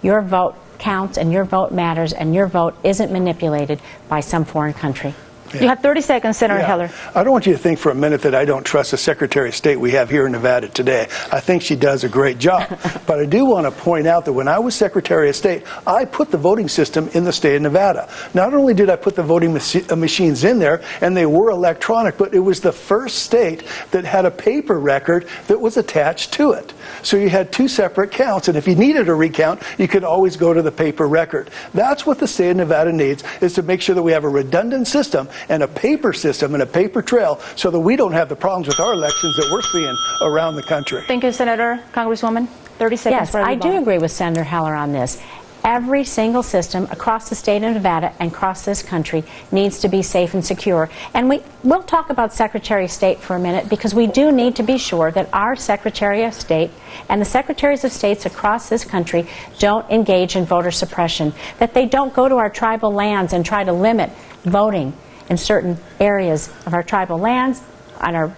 your vote counts and your vote matters and your vote isn't manipulated by some foreign country. Yeah. You have 30 seconds, Senator Heller. I don't want you to think for a minute that I don't trust the Secretary of State we have here in Nevada today. I think she does a great job. But I do want to point out that when I was Secretary of State, I put the voting system in the state of Nevada. Not only did I put the voting machines in there, and they were electronic, but it was the first state that had a paper record that was attached to it. So you had two separate counts, and if you needed a recount, you could always go to the paper record. That's what the state of Nevada needs, is to make sure that we have a redundant system and a paper system and a paper trail so that we don't have the problems with our elections that we're seeing around the country. Thank you, Senator. Congresswoman, 30 seconds. Yes, I do agree with Senator Heller on this. Every single system across the state of Nevada and across this country needs to be safe and secure. And we'll talk about Secretary of State for a minute, because we do need to be sure that our Secretary of State and the Secretaries of States across this country don't engage in voter suppression, that they don't go to our tribal lands and try to limit voting in certain areas of our tribal lands, on our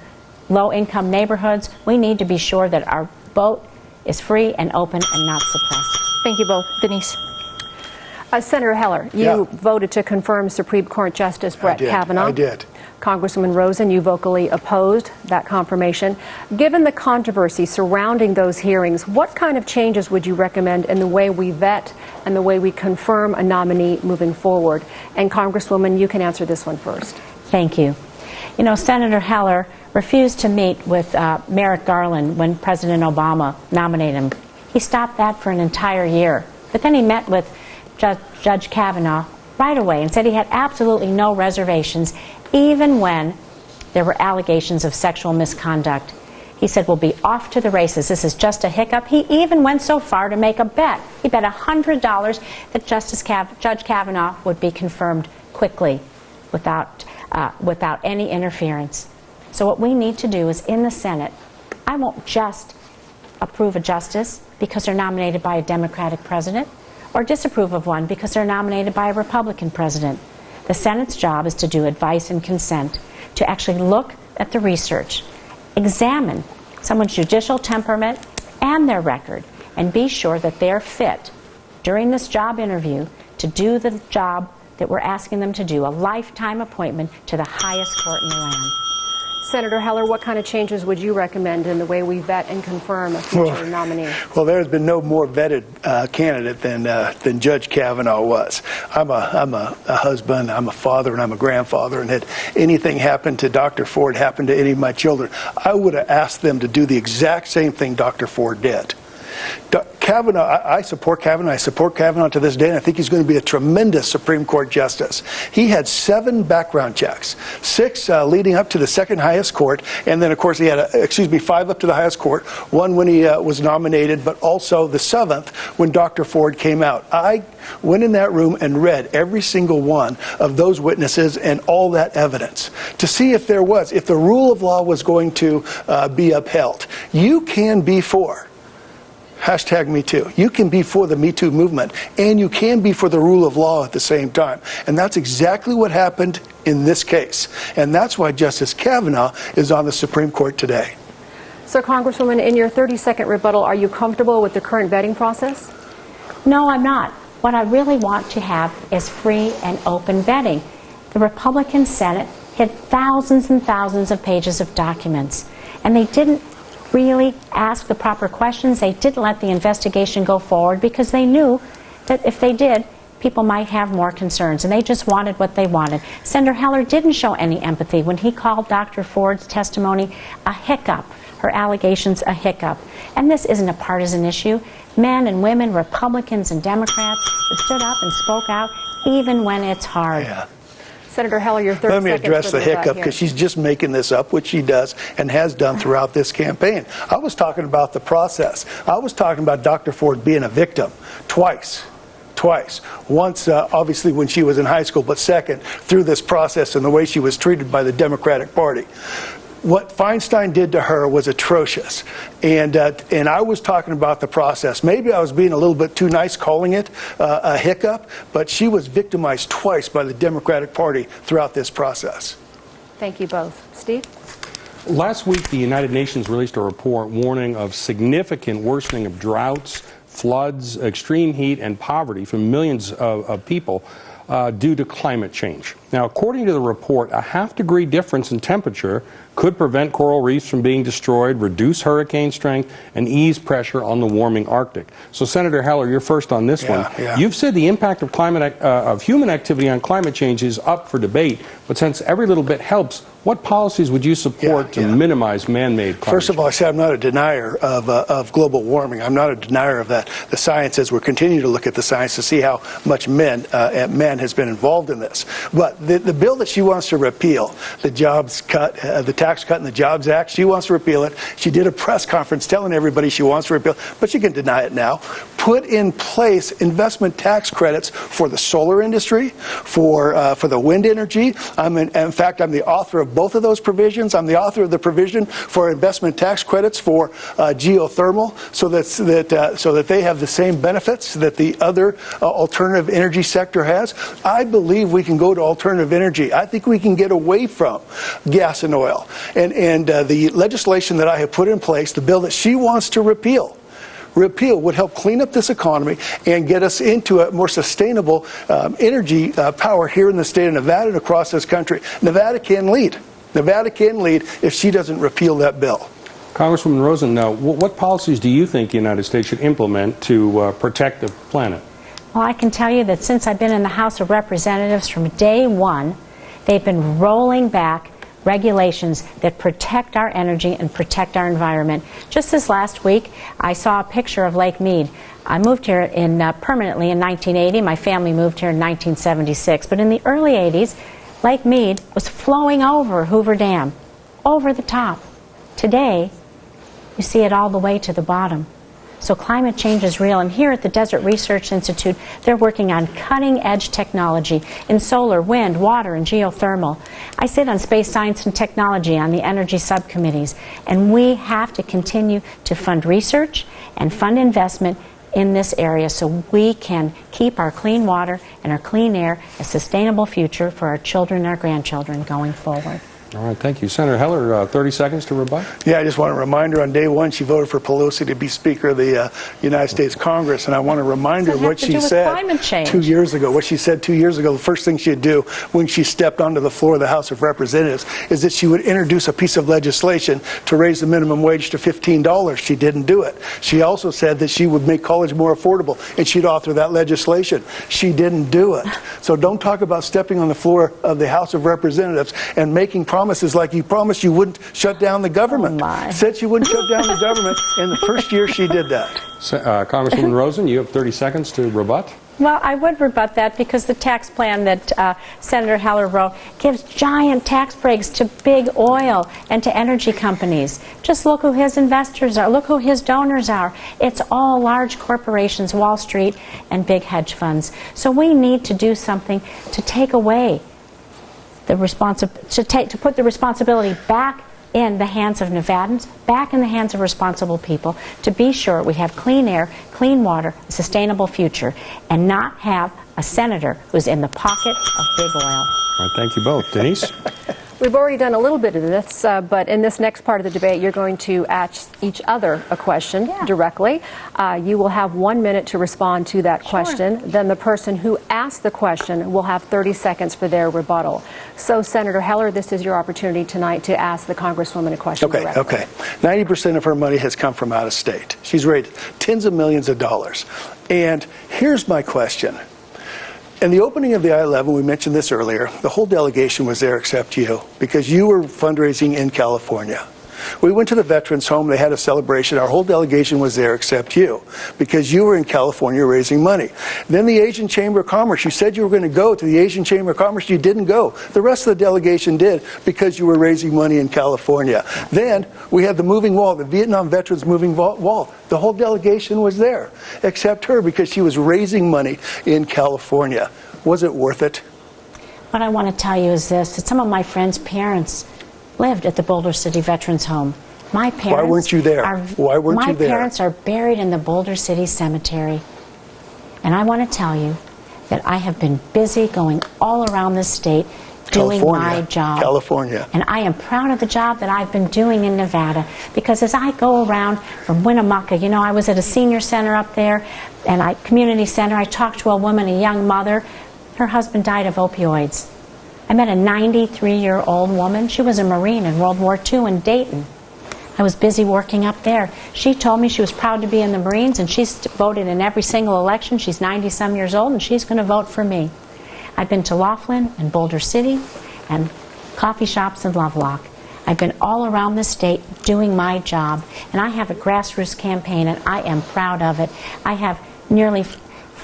low-income neighborhoods. We need to be sure that our vote is free and open and not suppressed. Thank you both. Denise. Senator Heller, you voted to confirm Supreme Court Justice Brett Kavanaugh. I did. Congresswoman Rosen, you vocally opposed that confirmation. Given the controversy surrounding those hearings, what kind of changes would you recommend in the way we vet and the way we confirm a nominee moving forward? And Congresswoman, you can answer this one first. Thank you. You know, Senator Heller refused to meet with Merrick Garland when President Obama nominated him. He stopped that for an entire year. But then he met with Judge Kavanaugh right away and said he had absolutely no reservations, even when there were allegations of sexual misconduct. He said, we'll be off to the races. This is just a hiccup. He even went so far to make a bet. He bet $100 that Judge Kavanaugh would be confirmed quickly without any interference. So what we need to do is, in the Senate, I won't just approve a justice because they're nominated by a Democratic president, or disapprove of one because they're nominated by a Republican president. The Senate's job is to do advice and consent, to actually look at the research, examine someone's judicial temperament and their record, and be sure that they're fit during this job interview to do the job that we're asking them to do, a lifetime appointment to the highest court in the land. Senator Heller, what kind of changes would you recommend in the way we vet and confirm a future nominee? Well, there's been no more vetted candidate than Judge Kavanaugh was. I'm a husband, I'm a father, and I'm a grandfather, and had anything happened to Dr. Ford happen to any of my children, I would have asked them to do the exact same thing Dr. Ford did. Kavanaugh, I support Kavanaugh. I support Kavanaugh to this day, and I think he's going to be a tremendous Supreme Court justice. He had 7 background checks, 6 leading up to the second highest court, and then, of course, he had 5 up to the highest court. 1 when he was nominated, but also the 7th when Dr. Ford came out. I went in that room and read every single one of those witnesses and all that evidence to see if the rule of law was going to be upheld. You can be for #MeToo. You can be for the Me Too movement, and you can be for the rule of law at the same time. And that's exactly what happened in this case. And that's why Justice Kavanaugh is on the Supreme Court today. So, Congresswoman, in your 30-second rebuttal, are you comfortable with the current vetting process? No, I'm not. What I really want to have is free and open vetting. The Republican Senate had thousands and thousands of pages of documents, and they didn't really ask the proper questions. They didn't let the investigation go forward because they knew that if they did, people might have more concerns, and they just wanted what they wanted. Senator Heller didn't show any empathy when he called Dr. Ford's testimony a hiccup, her allegations a hiccup. And this isn't a partisan issue. Men and women, Republicans and Democrats, have stood up and spoke out even when it's hard. Yeah. Senator Heller, your 30 seconds. Let me address the hiccup, because she's just making this up, which she does and has done throughout this campaign. I was talking about the process. I was talking about Dr. Ford being a victim twice. Once, obviously, when she was in high school, but second, through this process and the way she was treated by the Democratic Party. What Feinstein did to her was atrocious, and I was talking about the process. Maybe I was being a little bit too nice calling it a hiccup, but she was victimized twice by the Democratic Party throughout this process. Thank you both. Steve? Last week, the United Nations released a report warning of significant worsening of droughts, floods, extreme heat, and poverty for millions of people due to climate change. Now, according to the report, a half-degree difference in temperature could prevent coral reefs from being destroyed, reduce hurricane strength, and ease pressure on the warming Arctic. So, Senator Heller, you're first on this one. Yeah. You've said the impact of human activity on climate change is up for debate, but since every little bit helps, what policies would you support to minimize man-made climate First of all, I change? say I'm not a denier of global warming. I'm not a denier of that. The science is, we're continuing to look at the science to see how much man has been involved in this. But the bill that she wants to repeal, the jobs cut, the tax cut and the Jobs Act, she wants to repeal it. She did a press conference telling everybody she wants to repeal it, but she can deny it now. Put in place investment tax credits for the solar industry, for the wind energy. In fact, I'm the author of both of those provisions. I'm the author of the provision for investment tax credits for geothermal, so that they have the same benefits that the other alternative energy sector has. I believe we can go to alternative energy. I think we can get away from gas and oil. And the legislation that I have put in place, the bill that she wants to repeal would help clean up this economy and get us into a more sustainable energy power here in the state of Nevada and across this country. Nevada can lead. Nevada can lead if she doesn't repeal that bill. Congresswoman Rosen, now, what policies do you think the United States should implement to protect the planet? Well, I can tell you that since I've been in the House of Representatives from day one, they've been rolling back regulations that protect our energy and protect our environment. Just this last week, I saw a picture of Lake Mead. I moved here permanently in 1980. My family moved here in 1976. But in the early 80s, Lake Mead was flowing over Hoover Dam, over the top. Today, you see it all the way to the bottom. So climate change is real, and here at the Desert Research Institute, they're working on cutting-edge technology in solar, wind, water, and geothermal. I sit on space science and technology on the energy subcommittees, and we have to continue to fund research and fund investment in this area so we can keep our clean water and our clean air a sustainable future for our children and our grandchildren going forward. All right, thank you. Senator Heller, 30 seconds to rebut. Yeah, I just want to remind her on day one she voted for Pelosi to be Speaker of the United States Congress, and I want to remind her what she said 2 years ago. What she said 2 years ago, the first thing she'd do when she stepped onto the floor of the House of Representatives is that she would introduce a piece of legislation to raise the minimum wage to $15. She didn't do it. She also said that she would make college more affordable, and she'd author that legislation. She didn't do it. So don't talk about stepping on the floor of the House of Representatives and making promises like you promised you wouldn't shut down the government. Said she wouldn't shut down the government, and the first year she did that. Congresswoman Rosen, you have 30 seconds to rebut. Well, I would rebut that because the tax plan that Senator Heller wrote gives giant tax breaks to big oil and to energy companies. Just look who his investors are. Look who his donors are. It's all large corporations, Wall Street, and big hedge funds. So we need to do something to take away the to put the responsibility back in the hands of Nevadans, back in the hands of responsible people, to be sure we have clean air, clean water, a sustainable future, and not have a senator who's in the pocket of big oil. All right, thank you both. Denise? We've already done a little bit of this, but in this next part of the debate, you're going to ask each other a question directly. You will have 1 minute to respond to that question. Then the person who asked the question will have 30 seconds for their rebuttal. So, Senator Heller, this is your opportunity tonight to ask the Congresswoman a question directly. Okay. 90% of her money has come from out of state. She's raised tens of millions of dollars. And here's my question. In the opening of the I-11, we mentioned this earlier, the whole delegation was there except you, because you were fundraising in California. We went to the Veterans Home, they had a celebration, our whole delegation was there except you, because you were in California raising money. Then the Asian Chamber of Commerce, you said you were going to go to the Asian Chamber of Commerce, you didn't go. The rest of the delegation did, because you were raising money in California. Then we had the moving wall, the Vietnam Veterans moving wall. The whole delegation was there, except her, because she was raising money in California. Was it worth it? What I want to tell you is this, that some of my friends' parents lived at the Boulder City Veterans Home. My parents Why weren't you there? Why weren't you there? My parents are buried in the Boulder City Cemetery. And I want to tell you that I have been busy going all around this state doing my job. California. And I am proud of the job that I've been doing in Nevada, because as I go around from Winnemucca, you know, I was at a senior center up there, and community center, I talked to a woman, a young mother. Her husband died of opioids. I met a 93-year-old woman. She was a Marine in World War II in Dayton. I was busy working up there. She told me she was proud to be in the Marines, and she's voted in every single election. She's 90-some years old, and she's going to vote for me. I've been to Laughlin and Boulder City and coffee shops in Lovelock. I've been all around the state doing my job, and I have a grassroots campaign, and I am proud of it. I have nearly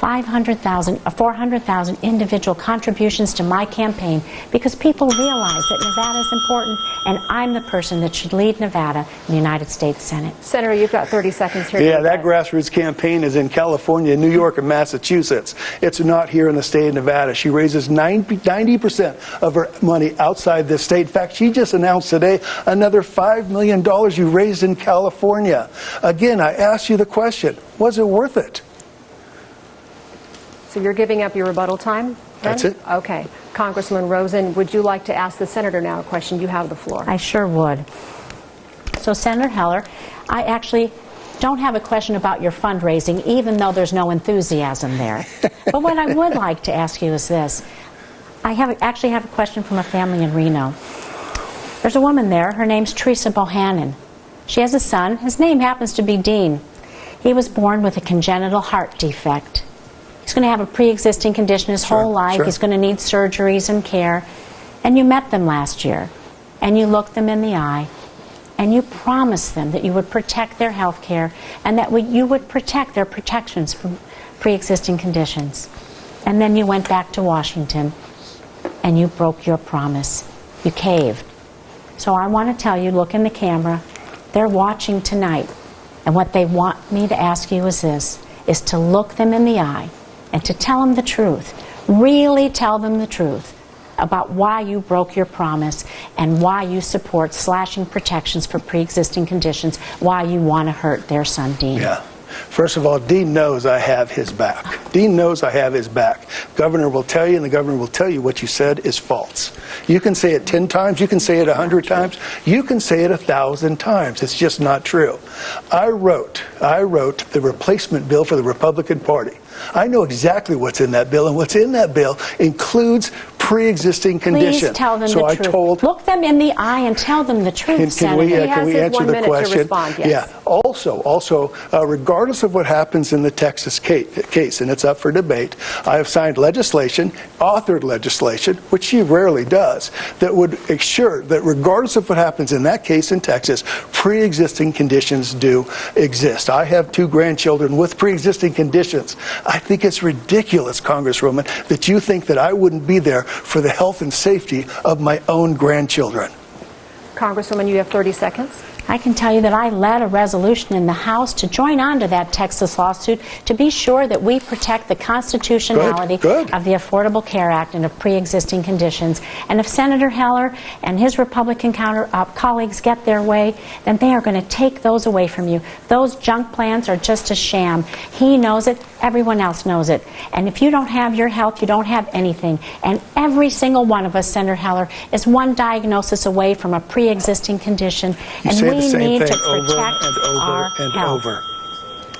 400,000 individual contributions to my campaign, because people realize that Nevada is important, and I'm the person that should lead Nevada in the United States Senate. Senator, you've got 30 seconds here. Yeah, that grassroots campaign is in California, New York, and Massachusetts. It's not here in the state of Nevada. She raises 90% of her money outside this state. In fact, she just announced today another $5 million you raised in California. Again, I ask you the question, was it worth it? So you're giving up your rebuttal time? That's it. Okay. Congresswoman Rosen, would you like to ask the senator now a question? You have the floor. I sure would. So, Senator Heller, I actually don't have a question about your fundraising, even though there's no enthusiasm there. But what I would like to ask you is this. I actually have a question from a family in Reno. There's a woman there. Her name's Teresa Bohannon. She has a son. His name happens to be Dean. He was born with a congenital heart defect. He's going to have a pre-existing condition his whole life. He's going to need surgeries and care. And you met them last year, and you looked them in the eye, and you promised them that you would protect their health care, and that you would protect their protections from pre-existing conditions. And then you went back to Washington, and you broke your promise. You caved. So I want to tell you, look in the camera. They're watching tonight, and what they want me to ask you is this, is to look them in the eye and to tell them the truth, really tell them the truth about why you broke your promise and why you support slashing protections for pre-existing conditions, why you want to hurt their son, Dean. Yeah. First of all, Dean knows I have his back. Dean knows I have his back. Governor will tell you, and the governor will tell you what you said is false. You can say it 10 times, you can say it 100 times, you can say it 1,000 times. It's just not true. I wrote the replacement bill for the Republican Party. I know exactly what's in that bill, and what's in that bill includes pre-existing conditions. Please tell them so the truth. Look them in the eye and tell them the truth, Senator. Can we answer the question? To respond, yes. Yeah. Also, regardless of what happens in the Texas case, and it's up for debate, I have signed legislation, authored legislation, which she rarely does, that would ensure that regardless of what happens in that case in Texas, pre-existing conditions do exist. I have 2 grandchildren with pre-existing conditions. I think it's ridiculous, Congresswoman, that you think that I wouldn't be there for the health and safety of my own grandchildren. Congresswoman, you have 30 seconds. I can tell you that I led a resolution in the House to join on to that Texas lawsuit to be sure that we protect the constitutionality of the Affordable Care Act and of pre-existing conditions. And if Senator Heller and his Republican colleagues get their way, then they are going to take those away from you. Those junk plans are just a sham. He knows it. Everyone else knows it. And if you don't have your health, you don't have anything. And every single one of us, Senator Heller, is one diagnosis away from a pre-existing condition. And we need to protect our health.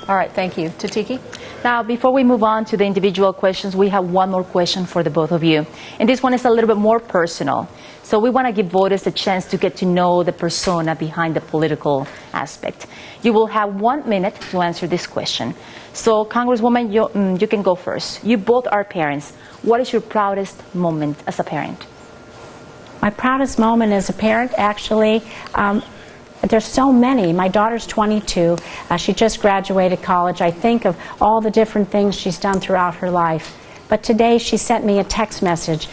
All right, thank you. Tatiki? Now, before we move on to the individual questions, we have one more question for the both of you. And this one is a little bit more personal. So we want to give voters a chance to get to know the persona behind the political aspect. You will have 1 minute to answer this question. So, Congresswoman, you can go first. You both are parents. What is your proudest moment as a parent? My proudest moment as a parent, actually, there's so many. My daughter's 22. She just graduated college. I think of all the different things she's done throughout her life. But today she sent me a text message.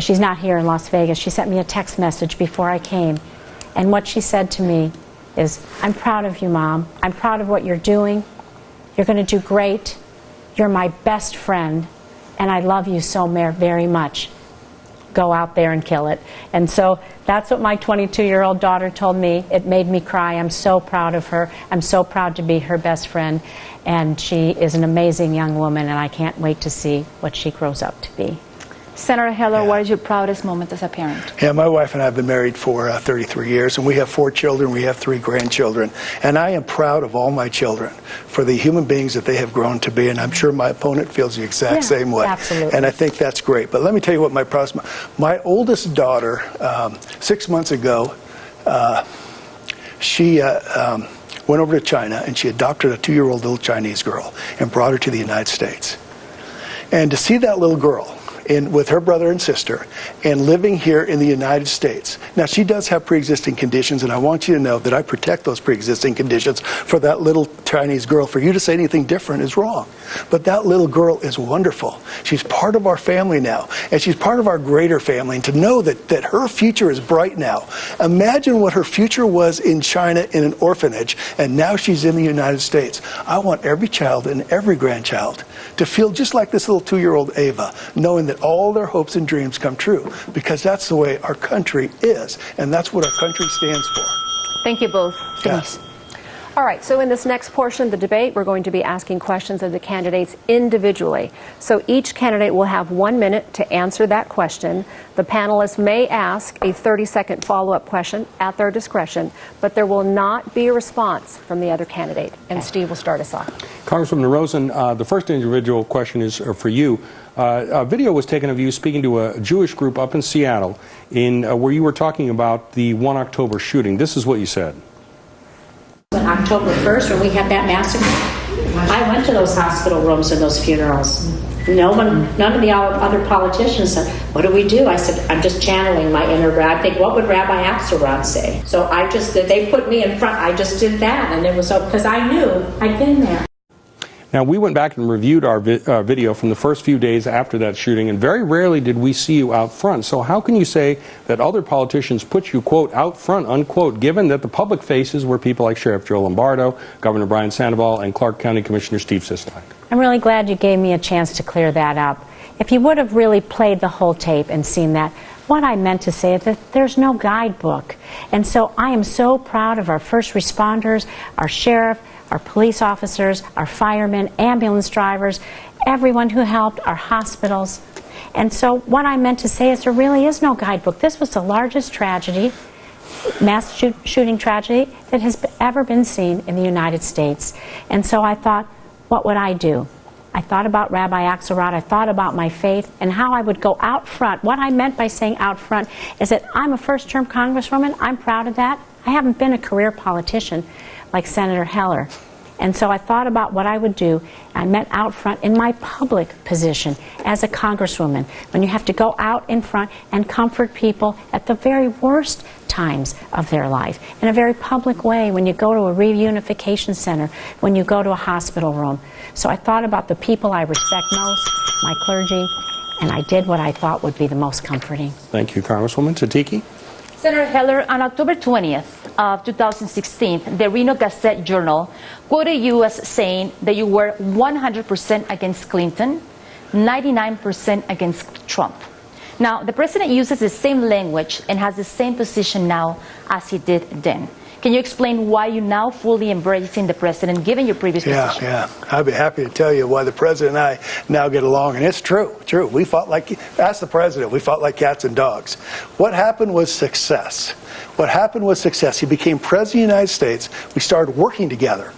She's not here in Las Vegas. She sent me a text message before I came. And what she said to me is, "I'm proud of you, Mom. I'm proud of what you're doing. You're going to do great. You're my best friend. And I love you so very much. Go out there and kill it." And so that's what my 22-year-old daughter told me. It made me cry. I'm so proud of her. I'm so proud to be her best friend. And she is an amazing young woman, and I can't wait to see what she grows up to be. Senator Heller, what is your proudest moment as a parent? Yeah, my wife and I have been married for 33 years, and we have 4 children. We have 3 grandchildren. And I am proud of all my children for the human beings that they have grown to be, and I'm sure my opponent feels the exact same way. Absolutely. And I think that's great. But let me tell you what my proudest my oldest daughter, 6 months ago, she went over to China, and she adopted a 2-year-old little Chinese girl and brought her to the United States. And to see that little girl with her brother and sister and living here in the United States. Now, she does have pre-existing conditions, and I want you to know that I protect those pre-existing conditions for that little Chinese girl. For you to say anything different is wrong. But that little girl is wonderful. She's part of our family now, and she's part of our greater family. And to know that her future is bright now. Imagine what her future was in China in an orphanage, and now she's in the United States. I want every child and every grandchild to feel just like this little 2-year-old Ava, knowing that all their hopes and dreams come true, because that's the way our country is, and that's what our country stands for. Thank you both. Yes. All right, so in this next portion of the debate, we're going to be asking questions of the candidates individually. So each candidate will have 1 minute to answer that question. The panelists may ask a 30-second follow-up question at their discretion, but there will not be a response from the other candidate. And Steve will start us off. Congresswoman Rosen, the first individual question is for you. A video was taken of you speaking to a Jewish group up in Seattle where you were talking about the 1 October shooting. This is what you said. On October 1st, when we had that massacre, I went to those hospital rooms and those funerals. None of the other politicians said, "What do we do?" I said, "I'm just channeling my inner Rabbi. I think, what would Rabbi Axelrod say?" So they put me in front. I just did that, and it was so, because I knew I'd been there. Now, we went back and reviewed our video from the first few days after that shooting, and very rarely did we see you out front. So how can you say that other politicians put you, quote, out front, unquote, given that the public faces were people like Sheriff Joe Lombardo, Governor Brian Sandoval, and Clark County Commissioner Steve Sisolak? I'm really glad you gave me a chance to clear that up. If you would have really played the whole tape and seen that, what I meant to say is that there's no guidebook. And so I am so proud of our first responders, our sheriff, our police officers, our firemen, ambulance drivers, everyone who helped, our hospitals. And so what I meant to say is there really is no guidebook. This was the largest tragedy, mass shooting tragedy, that has ever been seen in the United States. And so I thought, what would I do? I thought about Rabbi Axelrod, I thought about my faith, and how I would go out front. What I meant by saying out front is that I'm a first-term congresswoman. I'm proud of that. I haven't been a career politician like Senator Heller. And so I thought about what I would do. I meant out front in my public position as a congresswoman, when you have to go out in front and comfort people at the very worst times of their life, in a very public way, when you go to a reunification center, when you go to a hospital room. So I thought about the people I respect most, my clergy, and I did what I thought would be the most comforting. Thank you, Congresswoman. Satiki? Senator Heller, on October 20th of 2016, the Reno Gazette-Journal quoted you as saying that you were 100% against Clinton, 99% against Trump. Now, the president uses the same language and has the same position now as he did then. Can you explain why you're now fully embracing the president, given your previous position? Yeah. I'd be happy to tell you why the president and I now get along. And it's true. We fought like, ask the president, we fought like cats and dogs. What happened was success. He became president of the United States. We started working together.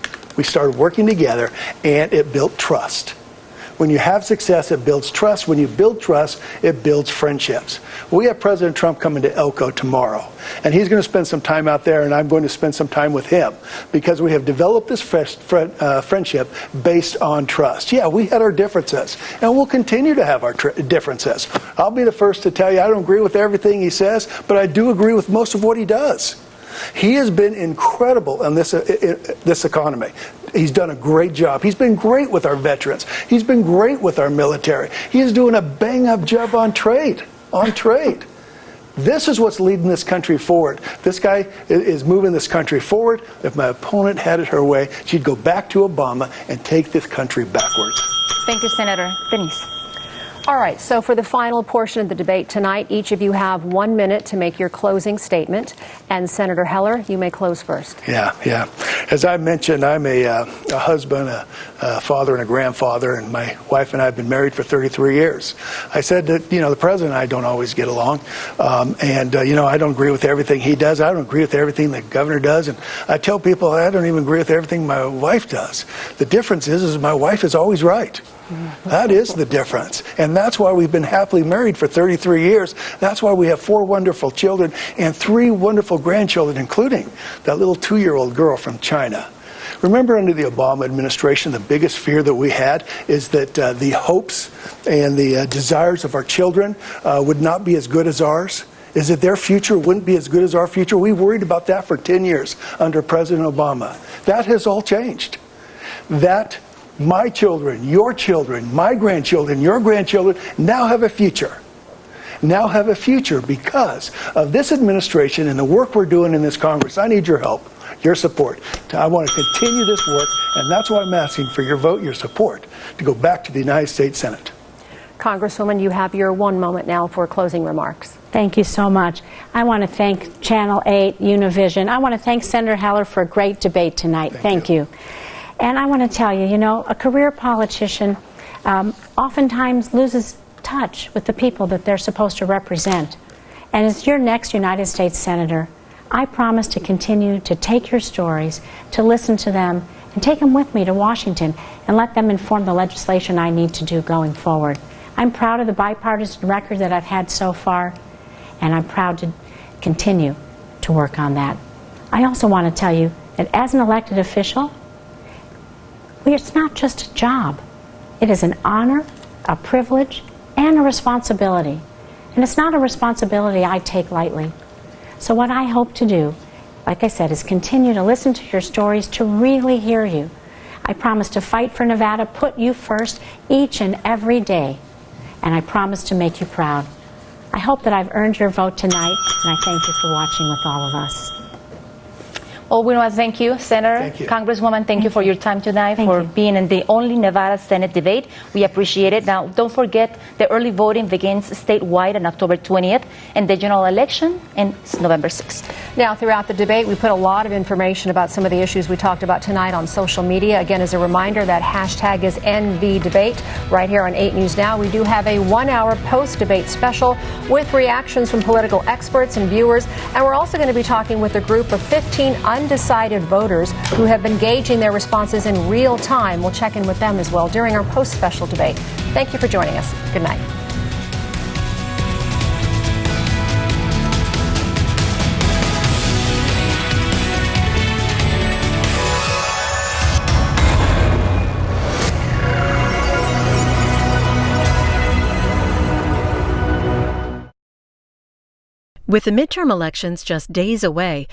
And it built trust. When you have success, it builds trust. When you build trust, it builds friendships. We have President Trump coming to Elko tomorrow, and he's going to spend some time out there, and I'm going to spend some time with him, because we have developed this friendship based on trust. Yeah, we had our differences, and we'll continue to have our differences. I'll be the first to tell you I don't agree with everything he says, but I do agree with most of what he does. He has been incredible in this economy. He's done a great job. He's been great with our veterans. He's been great with our military. He is doing a bang-up job on trade. This is what's leading this country forward. This guy is moving this country forward. If my opponent had it her way, she'd go back to Obama and take this country backwards. Thank you, Senator. Denise. All right, so for the final portion of the debate tonight, each of you have 1 minute to make your closing statement. And Senator Heller, you may close first. Yeah. As I mentioned, I'm a husband, a father, and a grandfather, and my wife and I have been married for 33 years. I said that, the president and I don't always get along. I don't agree with everything he does. I don't agree with everything the governor does. And I tell people I don't even agree with everything my wife does. The difference is my wife is always right. That is the difference. And that's why we've been happily married for 33 years. That's why we have 4 wonderful children and 3 wonderful grandchildren, including that little 2-year-old girl from China. Remember, under the Obama administration, the biggest fear that we had is that the hopes and the desires of our children would not be as good as ours. Is that their future wouldn't be as good as our future? We worried about that for 10 years under President Obama. That has all changed. My children, your children, my grandchildren, your grandchildren now have a future. Because of this administration and the work we're doing in this Congress. I need your help, your support. I want to continue this work, and that's why I'm asking for your vote, your support, to go back to the United States Senate. Congresswoman, you have your 1 moment now for closing remarks. Thank you so much. I want to thank Channel 8, Univision. I want to thank Senator Heller for a great debate tonight. Thank you. And I want to tell you, a career politician oftentimes loses touch with the people that they're supposed to represent. And as your next United States Senator, I promise to continue to take your stories, to listen to them, and take them with me to Washington and let them inform the legislation I need to do going forward. I'm proud of the bipartisan record that I've had so far, and I'm proud to continue to work on that. I also want to tell you that as an elected official, it's not just a job. It is an honor, a privilege, and a responsibility. And it's not a responsibility I take lightly. So what I hope to do, like I said, is continue to listen to your stories, to really hear you. I promise to fight for Nevada, put you first each and every day. And I promise to make you proud. I hope that I've earned your vote tonight, and I thank you for watching with all of us. Oh, we want to thank you, Senator. Thank you. Congresswoman, thank you for your time tonight, Thank for you. being in the only Nevada Senate debate. We appreciate it. Now, don't forget, the early voting begins statewide on October 20th, and the general election is November 6th. Now, throughout the debate, we put a lot of information about some of the issues we talked about tonight on social media. Again, as a reminder, that hashtag is NVDebate. Right here on 8 News Now, we do have a 1-hour post-debate special with reactions from political experts and viewers. And we're also going to be talking with a group of 15 undecided voters who have been gauging their responses in real time. We'll check in with them as well during our post-special debate. Thank you for joining us. Good night. With the midterm elections just days away,